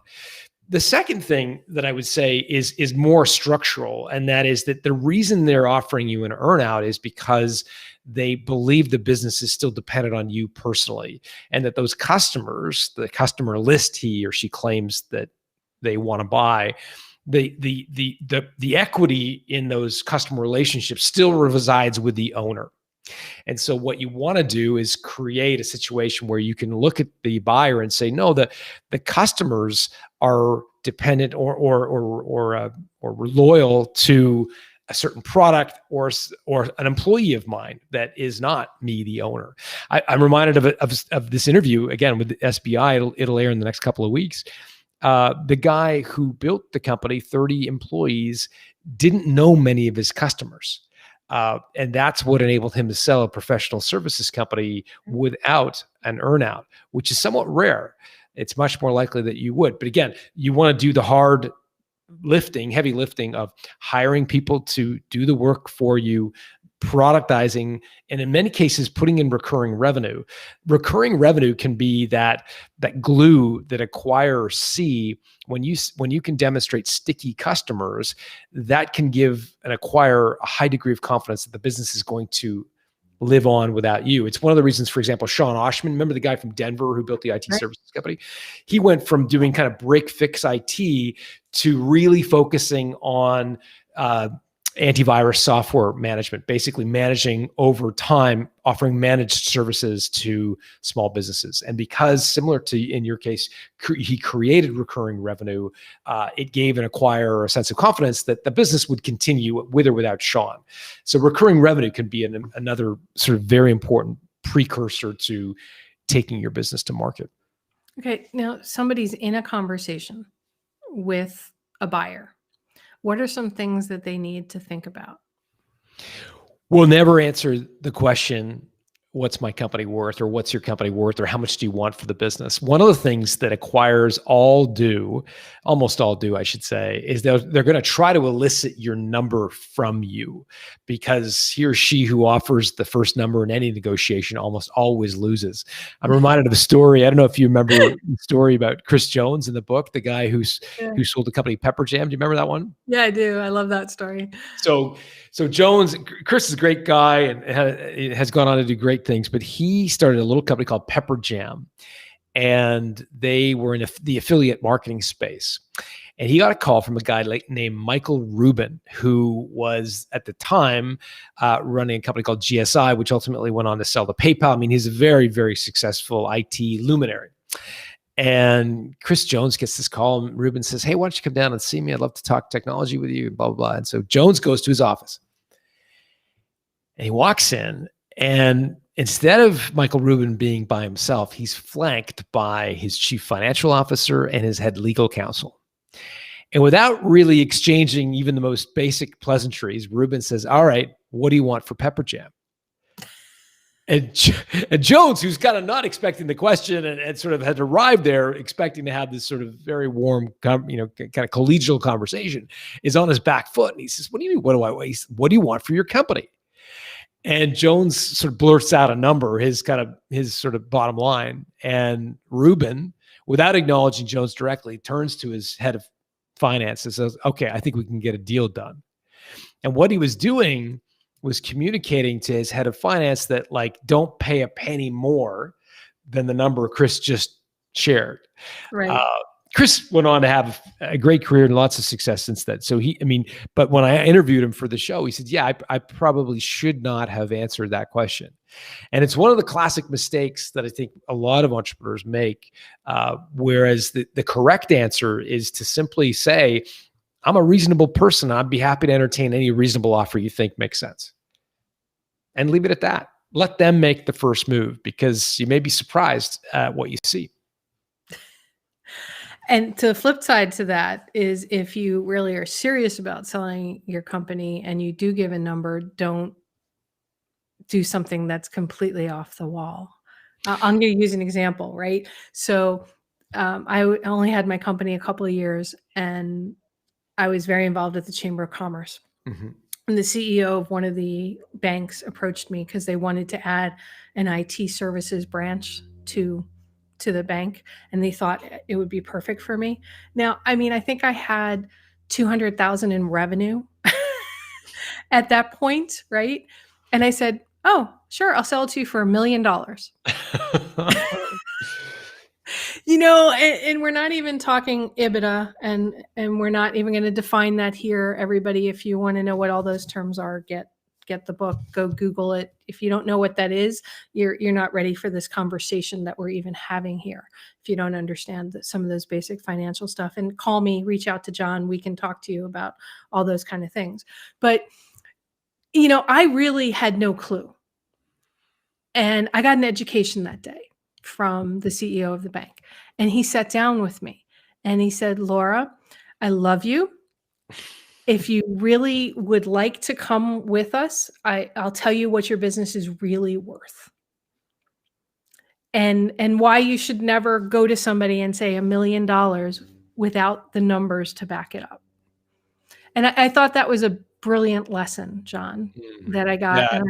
The second thing that I would say is more structural, and that is that the reason they're offering you an earnout is because they believe the business is still dependent on you personally, and that those customers, the customer list he or she claims that they want to buy, the equity in those customer relationships still resides with the owner. And so what you want to do is create a situation where you can look at the buyer and say, no, the customers are dependent or loyal to a certain product or an employee of mine that is not me, the owner. I'm reminded of this interview again with the SBI. It'll air in the next couple of weeks. The guy who built the company, 30 employees, didn't know many of his customers. And that's what enabled him to sell a professional services company without an earnout, which is somewhat rare. It's much more likely that you would. But again, you want to do the hard lifting, heavy lifting of hiring people to do the work for you, productizing, and in many cases, putting in recurring revenue. Recurring revenue can be that glue that acquirers see when you can demonstrate sticky customers. That can give an acquirer a high degree of confidence that the business is going to live on without you. It's one of the reasons, for example, Sean Oshman, remember the guy from Denver who built the IT services company? He went from doing kind of break fix IT to really focusing on antivirus software management, basically managing over time, offering managed services to small businesses. And because, similar to in your case, he created recurring revenue, it gave an acquirer a sense of confidence that the business would continue with or without Sean. So recurring revenue can be another sort of very important precursor to taking your business to market. Okay, now somebody's in a conversation with a buyer. What are some things that they need to think about? We'll never answer the question, what's my company worth, or what's your company worth, or how much do you want for the business? One of the things that acquirers almost all do, I should say, is they're going to try to elicit your number from you, because he or she who offers the first number in any negotiation almost always loses. I'm reminded of a story. I don't know if you remember the story about Chris Jones in the book, the guy who sold the company Pepper Jam. Do you remember that one? Yeah, I do. I love that story. So Jones, Chris is a great guy and has gone on to do great things, but he started a little company called Pepper Jam, and they were in the affiliate marketing space. And he got a call from a guy named Michael Rubin, who was at the time running a company called GSI, which ultimately went on to sell to PayPal. I mean, he's a very, very successful IT luminary. And Chris Jones gets this call, and Rubin says, hey, why don't you come down and see me? I'd love to talk technology with you, blah, blah, blah. And so Jones goes to his office, and he walks in, and instead of Michael Rubin being by himself, he's flanked by his chief financial officer and his head legal counsel. And without really exchanging even the most basic pleasantries, Rubin says, all right, what do you want for Pepper Jam? And Jones, who's kind of not expecting the question and sort of had arrived there expecting to have this sort of very warm, kind of collegial conversation, is on his back foot. And he says, what do you mean? What do you want for your company? And Jones sort of blurts out a number, his sort of bottom line. And Rubin, without acknowledging Jones directly, turns to his head of finance and says, okay, I think we can get a deal done. And what he was doing was communicating to his head of finance that, don't pay a penny more than the number Chris just shared. Right. Chris went on to have a great career and lots of success since then. So but when I interviewed him for the show, he said, yeah, I probably should not have answered that question. And it's one of the classic mistakes that I think a lot of entrepreneurs make, whereas the correct answer is to simply say, I'm a reasonable person. I'd be happy to entertain any reasonable offer you think makes sense. And leave it at that. Let them make the first move, because you may be surprised at what you see. And the flip side to that is if you really are serious about selling your company and you do give a number, don't do something that's completely off the wall. I'm going to use an example, right? So I only had my company a couple of years, and I was very involved at the Chamber of Commerce. Mhm. And the CEO of one of the banks approached me because they wanted to add an IT services branch to the bank, and they thought it would be perfect for me. Now, I mean, I think I had 200,000 in revenue at that point, right? And I said, "Oh, sure, I'll sell it to you for $1 million." And we're not even talking EBITDA, and we're not even going to define that here. Everybody, if you want to know what all those terms are, get the book, go Google it. If you don't know what that is, you're not ready for this conversation that we're even having here. If you don't understand some of those basic financial stuff, and call me, reach out to John, we can talk to you about all those kind of things. But I really had no clue. And I got an education that day from the CEO of the bank. And he sat down with me and he said, "Laura, I love you. If you really would like to come with us, I'll tell you what your business is really worth. And why you should never go to somebody and say $1 million without the numbers to back it up." And I thought that was a brilliant lesson, John, that I got. Yeah.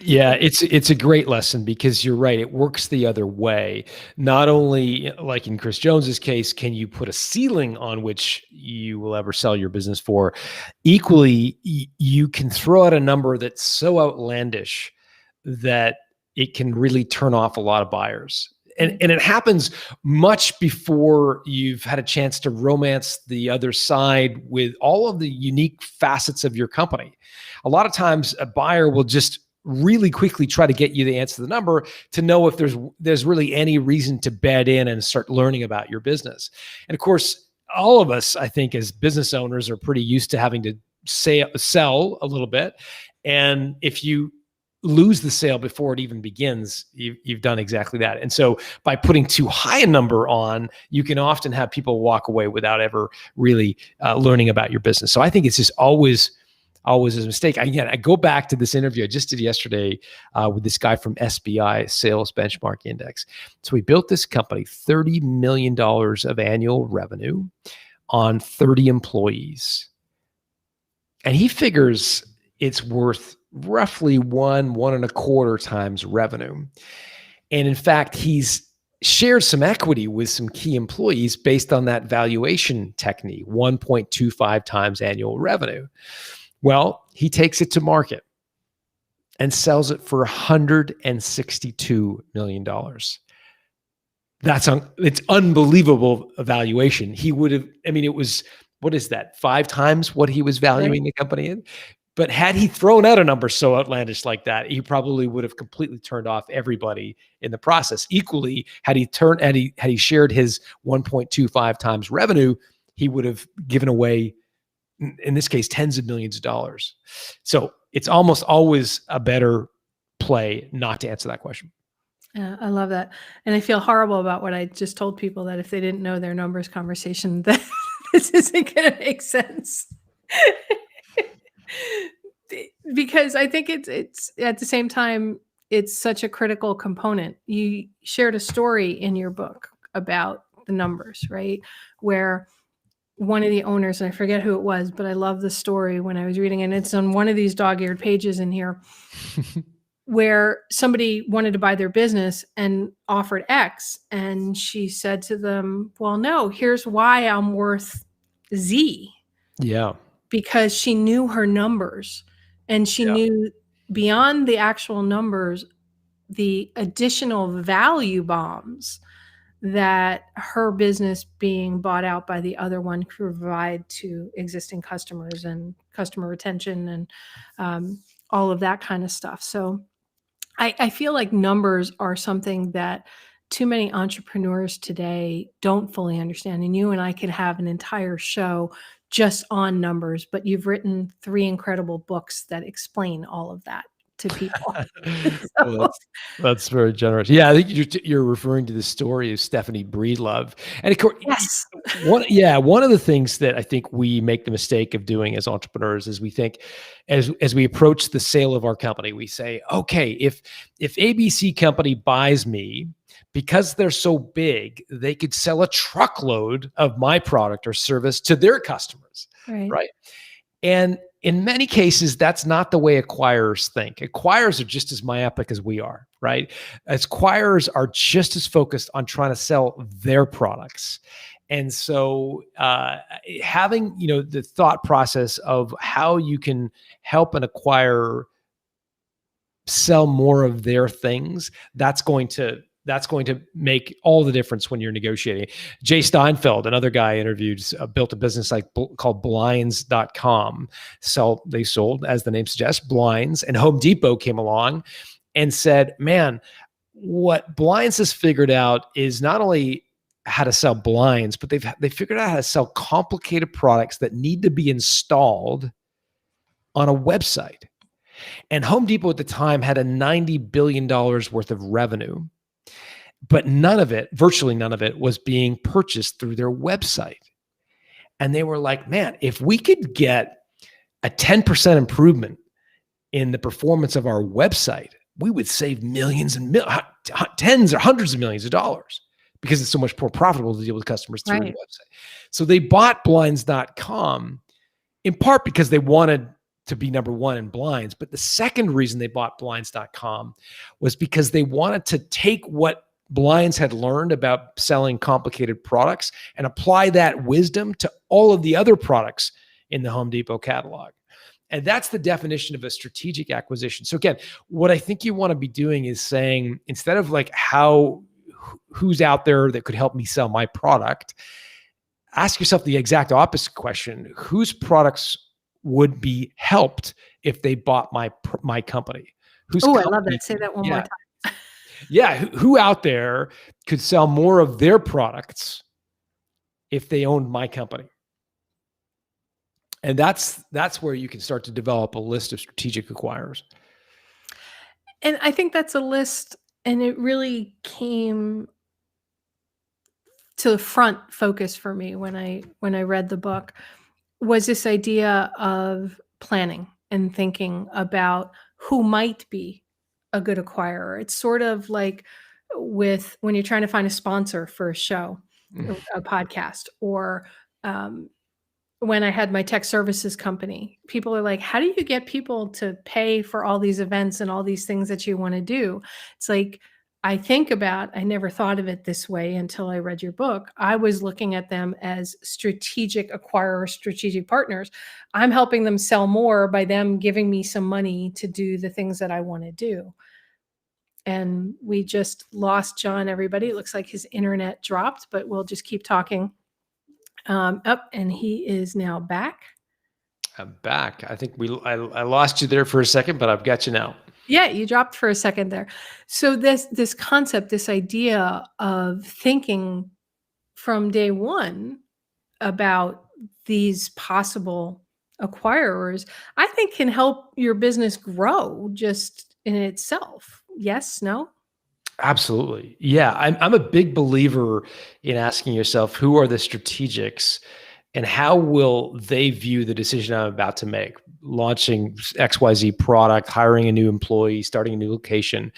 Yeah, it's a great lesson because you're right. It works the other way. Not only like in Chris Jones's case, can you put a ceiling on which you will ever sell your business for? Equally, you can throw out a number that's so outlandish that it can really turn off a lot of buyers. And it happens much before you've had a chance to romance the other side with all of the unique facets of your company. A lot of times a buyer will just really quickly try to get you the answer to the number to know if there's really any reason to bed in and start learning about your business. And of course, all of us, I think, as business owners are pretty used to having to sell a little bit. And if you lose the sale before it even begins, you've done exactly that. And so by putting too high a number on, you can often have people walk away without ever really learning about your business. So I think it's just always a mistake. I go back to this interview I just did yesterday with this guy from SBI, Sales Benchmark Index. So we built this company, $30 million of annual revenue on 30 employees. And he figures it's worth roughly 1.25 times revenue. And in fact, he's shared some equity with some key employees based on that valuation technique, 1.25 times annual revenue. Well, he takes it to market and sells it for $162 million. It's unbelievable valuation. He would have, it was, what is that? 5 times what he was valuing the company in. But had he thrown out a number so outlandish like that, he probably would have completely turned off everybody in the process. Equally, had he shared his 1.25 times revenue, he would have given away, in this case, tens of millions of dollars. So it's almost always a better play not to answer that question. Yeah, I love that. And I feel horrible about what I just told people, that if they didn't know their numbers conversation, that this isn't going to make sense. Because I think it's at the same time, it's such a critical component. You shared a story in your book about the numbers, right? Where one of the owners, and I forget who it was, but I love the story when I was reading it. And it's on one of these dog-eared pages in here where somebody wanted to buy their business and offered X. And she said to them, "Well, no, here's why I'm worth Z." Yeah. Because she knew her numbers, and she knew beyond the actual numbers, the additional value bombs that her business being bought out by the other one could provide to existing customers and customer retention and all of that kind of stuff. So I feel like numbers are something that too many entrepreneurs today don't fully understand. And you and I could have an entire show just on numbers, but you've written 3 incredible books that explain all of that to people. Well, that's very generous. Yeah, I think you're referring to the story of Stephanie Breedlove. And of course, Yes. one of the things that I think we make the mistake of doing as entrepreneurs is we think as we approach the sale of our company, we say, okay, if ABC company buys me, because they're so big, they could sell a truckload of my product or service to their customers, right? And in many cases, that's not the way acquirers think. Acquirers are just as myopic as we are, right? Acquirers are just as focused on trying to sell their products. And so having, the thought process of how you can help an acquirer sell more of their things, that's going to make all the difference when you're negotiating. Jay Steinfeld, another guy I interviewed, built a business called blinds.com. So they sold, as the name suggests, blinds, and Home Depot came along and said, man, what Blinds has figured out is not only how to sell blinds, but they figured out how to sell complicated products that need to be installed on a website. And Home Depot at the time had a $90 billion worth of revenue, but virtually none of it was being purchased through their website. And they were like, man, if we could get a 10% improvement in the performance of our website, we would save millions and tens or hundreds of millions of dollars, because it's so much more profitable to deal with customers through the website. So they bought blinds.com in part because they wanted to be number one in blinds. But the second reason they bought blinds.com was because they wanted to take what Blinds had learned about selling complicated products and apply that wisdom to all of the other products in the Home Depot catalog. And that's the definition of a strategic acquisition. So again, what I think you want to be doing is saying, instead of like who's out there that could help me sell my product, ask yourself the exact opposite question: whose products would be helped if they bought my company? I love that. Say that one more time. Yeah. Who out there could sell more of their products if they owned my company? And that's where you can start to develop a list of strategic acquirers. And I think that's a list, and it really came to the front focus for me when I read the book, was this idea of planning and thinking about who might be a good acquirer. It's sort of like when you're trying to find a sponsor for a show, a podcast, or when I had my tech services company, people are like, how do you get people to pay for all these events and all these things that you want to do? It's like, I never thought of it this way until I read your book. I was looking at them as strategic acquirers, strategic partners. I'm helping them sell more by them giving me some money to do the things that I want to do. And we just lost John, everybody. It looks like his internet dropped, but we'll just keep talking. And he is now back. I'm back. I think I lost you there for a second, but I've got you now. Yeah, you dropped for a second there. So this concept, this idea of thinking from day one about these possible acquirers, I think can help your business grow just in itself. Yes, no? Absolutely. Yeah. I'm a big believer in asking yourself, who are the strategics and how will they view the decision I'm about to make? Launching XYZ product, hiring a new employee, starting a new location.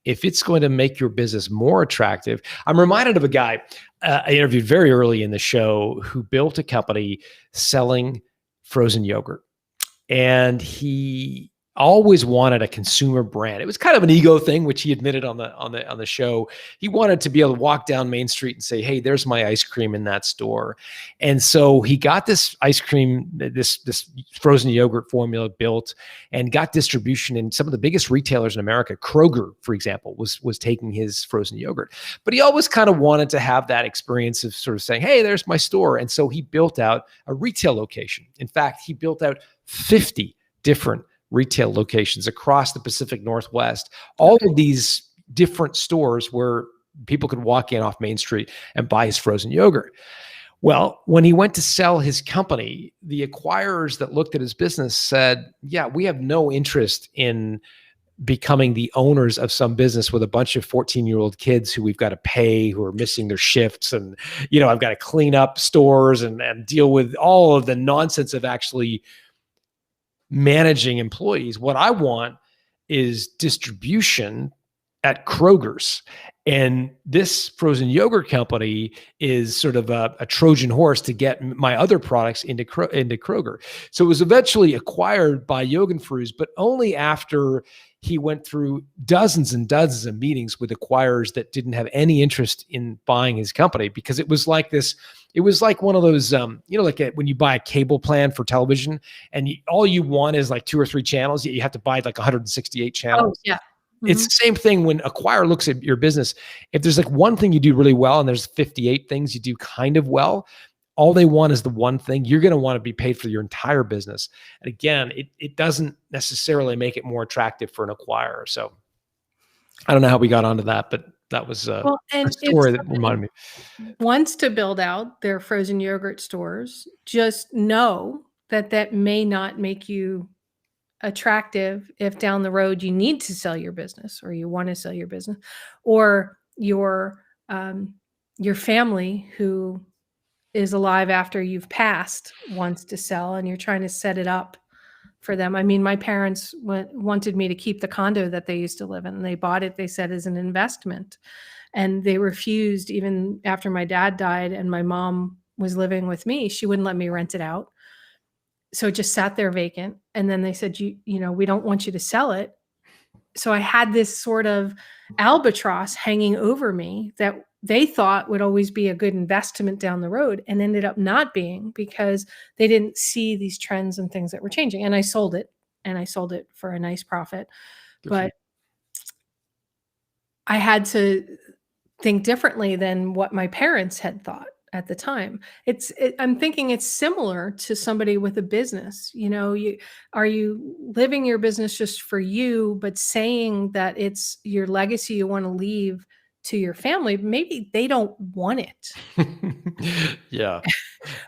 If it's going to make your business more attractive. I'm reminded of a guy I interviewed very early in the show who built a company selling frozen yogurt. And he always wanted a consumer brand. It was kind of an ego thing, which he admitted on the show. He wanted to be able to walk down Main Street and say, "Hey, there's my ice cream in that store." And so he got this ice cream, this frozen yogurt formula built, and got distribution in some of the biggest retailers in America. Kroger, for example, was taking his frozen yogurt. But he always kind of wanted to have that experience of sort of saying, "Hey, there's my store." And so he built out a retail location. In fact, he built out 50 different retail locations across the Pacific Northwest, all of these different stores where people could walk in off Main Street and buy his frozen yogurt. Well, when he went to sell his company, the acquirers that looked at his business said, "Yeah, we have no interest in becoming the owners of some business with a bunch of 14-year-old kids who we've got to pay, who are missing their shifts. And, I've got to clean up stores and deal with all of the nonsense of actually managing employees. What I want is distribution at Kroger's. And this frozen yogurt company is sort of a Trojan horse to get my other products into Kroger. So it was eventually acquired by Jorgenfrus, but only after he went through dozens and dozens of meetings with acquirers that didn't have any interest in buying his company, because it was like this. It was like one of those, like when you buy a cable plan for television and all you want is like 2 or 3 channels, yet you have to buy like 168 channels. Oh, yeah. It's the same thing when acquirer looks at your business. If there's like one thing you do really well and there's 58 things you do kind of well, all they want is the one thing. You're going to want to be paid for your entire business. And again, it doesn't necessarily make it more attractive for an acquirer. So I don't know how we got onto that, but that was a story that reminded me. Wants to build out their frozen yogurt stores, just know that may not make you attractive if down the road you need to sell your business, or you want to sell your business, or your family who is alive after you've passed wants to sell, and you're trying to set it up for them. I mean, my parents wanted me to keep the condo that they used to live in, and they bought it, they said, as an investment. And they refused, even after my dad died and my mom was living with me, she wouldn't let me rent it out. So it just sat there vacant. And then they said, we don't want you to sell it. So I had this sort of albatross hanging over me that they thought would always be a good investment down the road, and ended up not being, because they didn't see these trends and things that were changing. And I sold it, for a nice profit. But I had to think differently than what my parents had thought at the time. I'm thinking it's similar to somebody with a business. Are you living your business just for you, but saying that it's your legacy you want to leave to your family? Maybe they don't want it. Yeah.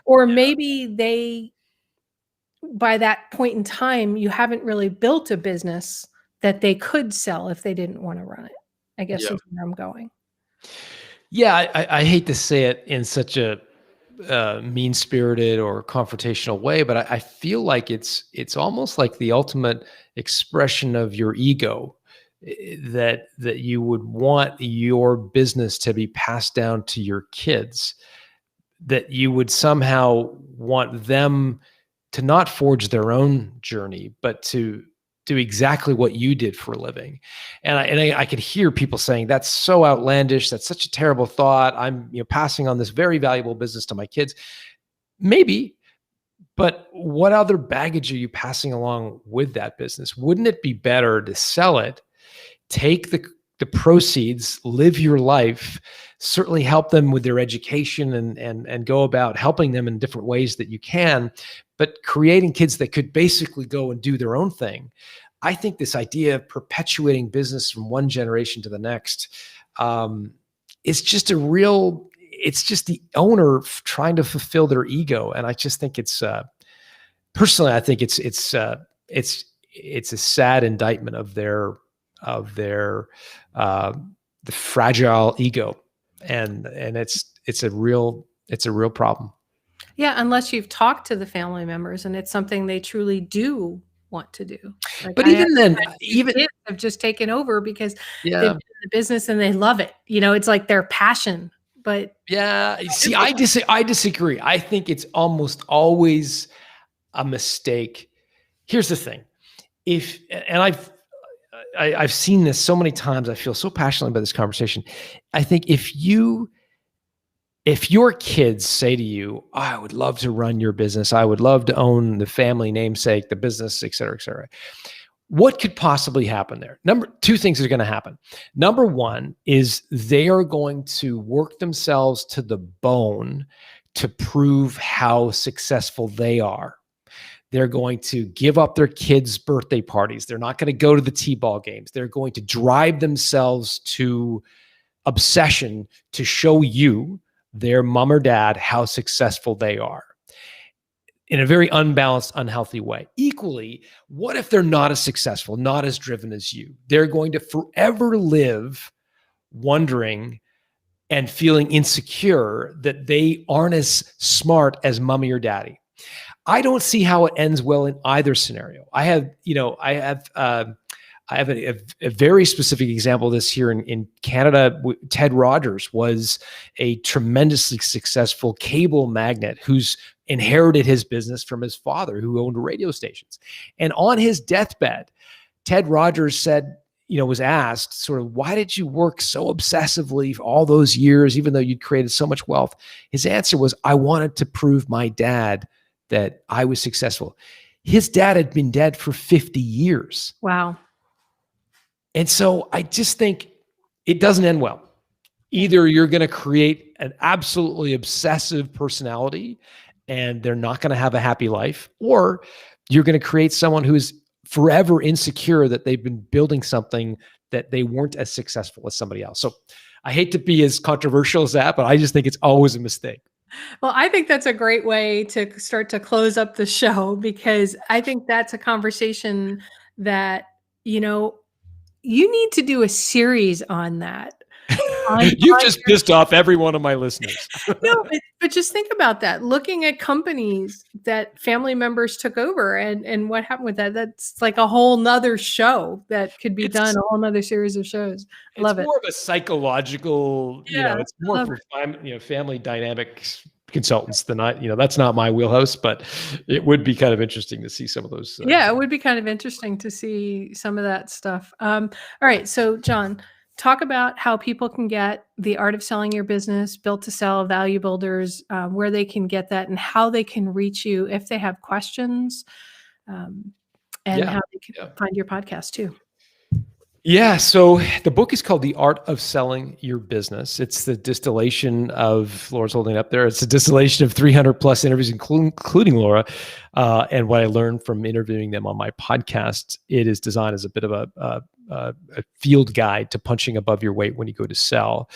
Or maybe by that point in time, you haven't really built a business that they could sell if they didn't want to run it, I guess is where I'm going. Yeah, I hate to say it in such a mean-spirited or confrontational way, but I feel like it's almost like the ultimate expression of your ego, that you would want your business to be passed down to your kids, that you would somehow want them to not forge their own journey, but to do exactly what you did for a living. And I could hear people saying, that's so outlandish. That's such a terrible thought. I'm passing on this very valuable business to my kids. Maybe, but what other baggage are you passing along with that business? Wouldn't it be better to sell it, take the proceeds, live your life, certainly help them with their education and go about helping them in different ways that you can, but creating kids that could basically go and do their own thing? I think this idea of perpetuating business from one generation to the next is just it's just the owner trying to fulfill their ego. And I just think personally, I think it's a sad indictment of the fragile ego. And it's a real problem. Yeah, unless you've talked to the family members and it's something they truly do want to do. But even then, kids have just taken over because they've been in the business and they love it. It's like their passion. But see, I disagree. I think it's almost always a mistake. Here's the thing: I've seen this so many times. I feel so passionately about this conversation. I think if your kids say to you, oh, I would love to run your business, I would love to own the family namesake, the business, et cetera, what could possibly happen there? Two things are going to happen. Number one is they are going to work themselves to the bone to prove how successful they are. They're going to give up their kids' birthday parties. They're not going to go to the T-ball games. They're going to drive themselves to obsession to show you, their mom or dad, how successful they are. in a very unbalanced, unhealthy way. Equally, what if they're not as successful, not as driven as you? They're going to forever live wondering and feeling insecure that they aren't as smart as mommy or daddy. I don't see how it ends well in either scenario. I have a very specific example of this here in Canada. Ted Rogers was a tremendously successful cable magnate who's inherited his business from his father, who owned radio stations. And on his deathbed, Ted Rogers said, was asked sort of, why did you work so obsessively for all those years, even though you'd created so much wealth? His answer was, I wanted to prove my dad that I was successful. His dad had been dead for 50 years. Wow. And so I just think it doesn't end well. Either you're going to create an absolutely obsessive personality and they're not going to have a happy life, or you're going to create someone who's forever insecure that they've been building something that they weren't as successful as somebody else. So I hate to be as controversial as that, but I just think it's always a mistake. Well, I think that's a great way to start to close up the show, because I think that's a conversation that, you need to do a series on that. You've just pissed off every one of my listeners. No, but just think about that. Looking at companies that family members took over and what happened with that. That's like a whole nother show that could be done, a whole nother series of shows. Love it. It's more of a psychological, it's more for family dynamics consultants than that's not my wheelhouse, but it would be kind of interesting to see some of those. Yeah, it would be kind of interesting to see some of that stuff. All right. So John, talk about how people can get The Art of Selling Your Business, Built to Sell, Value Builders, where they can get that and how they can reach you if they have questions, and how they can find your podcast too. Yeah. So the book is called The Art of Selling Your Business. It's the distillation of, Laura's holding it up there, it's a distillation of 300 plus interviews, including Laura, and what I learned from interviewing them on my podcast. It is designed as a bit of a field guide to punching above your weight when you go to sell.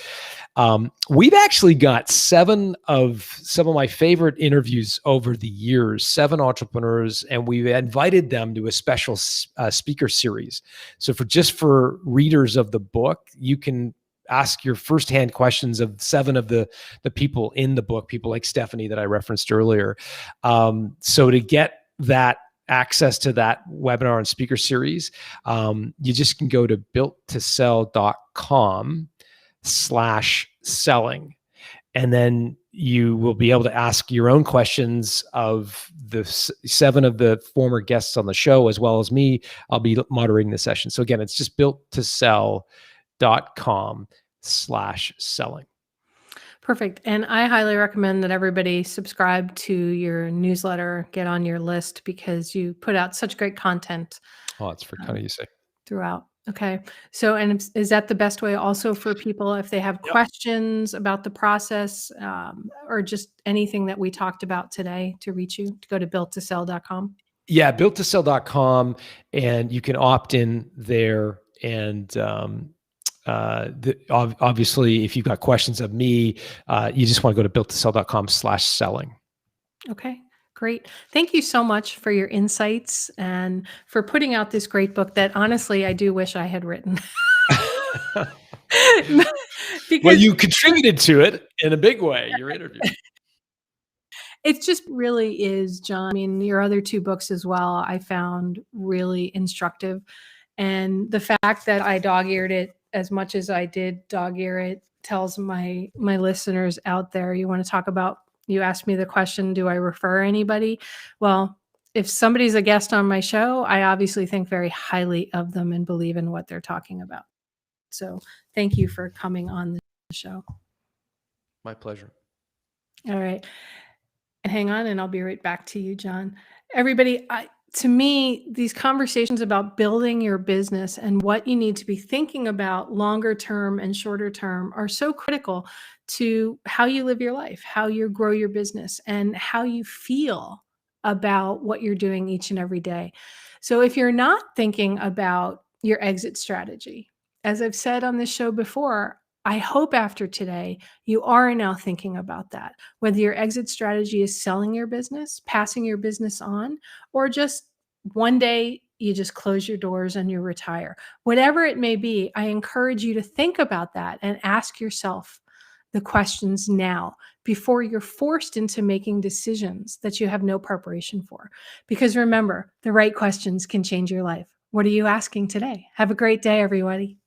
We've actually got 7 of some of my favorite interviews over the years, 7 entrepreneurs, and we've invited them to a special speaker series. So for readers of the book, you can ask your firsthand questions of 7 of the people in the book, people like Stephanie that I referenced earlier. So to get that access to that webinar and speaker series, you just can go to builttosell.com/selling. And then you will be able to ask your own questions of the 7 of the former guests on the show, as well as me. I'll be moderating the session. So again, it's just builttosell.com/selling. Perfect. And I highly recommend that everybody subscribe to your newsletter, get on your list, because you put out such great content. Oh, it's for kind of you say. Throughout. Okay. So, and is that the best way also for people if they have questions about the process, or just anything that we talked about today, to reach you, to go to builttosell.com? Yeah, builttosell.com, and you can opt in there. And obviously, if you've got questions of me, you just want to go to builttosell.com/selling. Okay. Great. Thank you so much for your insights and for putting out this great book that honestly, I do wish I had written. Well, you contributed to it in a big way, your interview. It just really is, John. I mean, your other 2 books as well, I found really instructive. And the fact that I dog-eared it as much as I did dog-ear it tells my listeners out there, you want to talk about, you asked me the question, do I refer anybody? Well, if somebody's a guest on my show, I obviously think very highly of them and believe in what they're talking about. So thank you for coming on the show. My pleasure. All right. And hang on, and I'll be right back to you, John. Everybody, to me, these conversations about building your business and what you need to be thinking about longer term and shorter term are so critical to how you live your life, how you grow your business, and how you feel about what you're doing each and every day. So if you're not thinking about your exit strategy, as I've said on this show before, I hope after today, you are now thinking about that, whether your exit strategy is selling your business, passing your business on, or just one day you just close your doors and you retire. Whatever it may be, I encourage you to think about that and ask yourself the questions now before you're forced into making decisions that you have no preparation for. Because remember, the right questions can change your life. What are you asking today? Have a great day, everybody.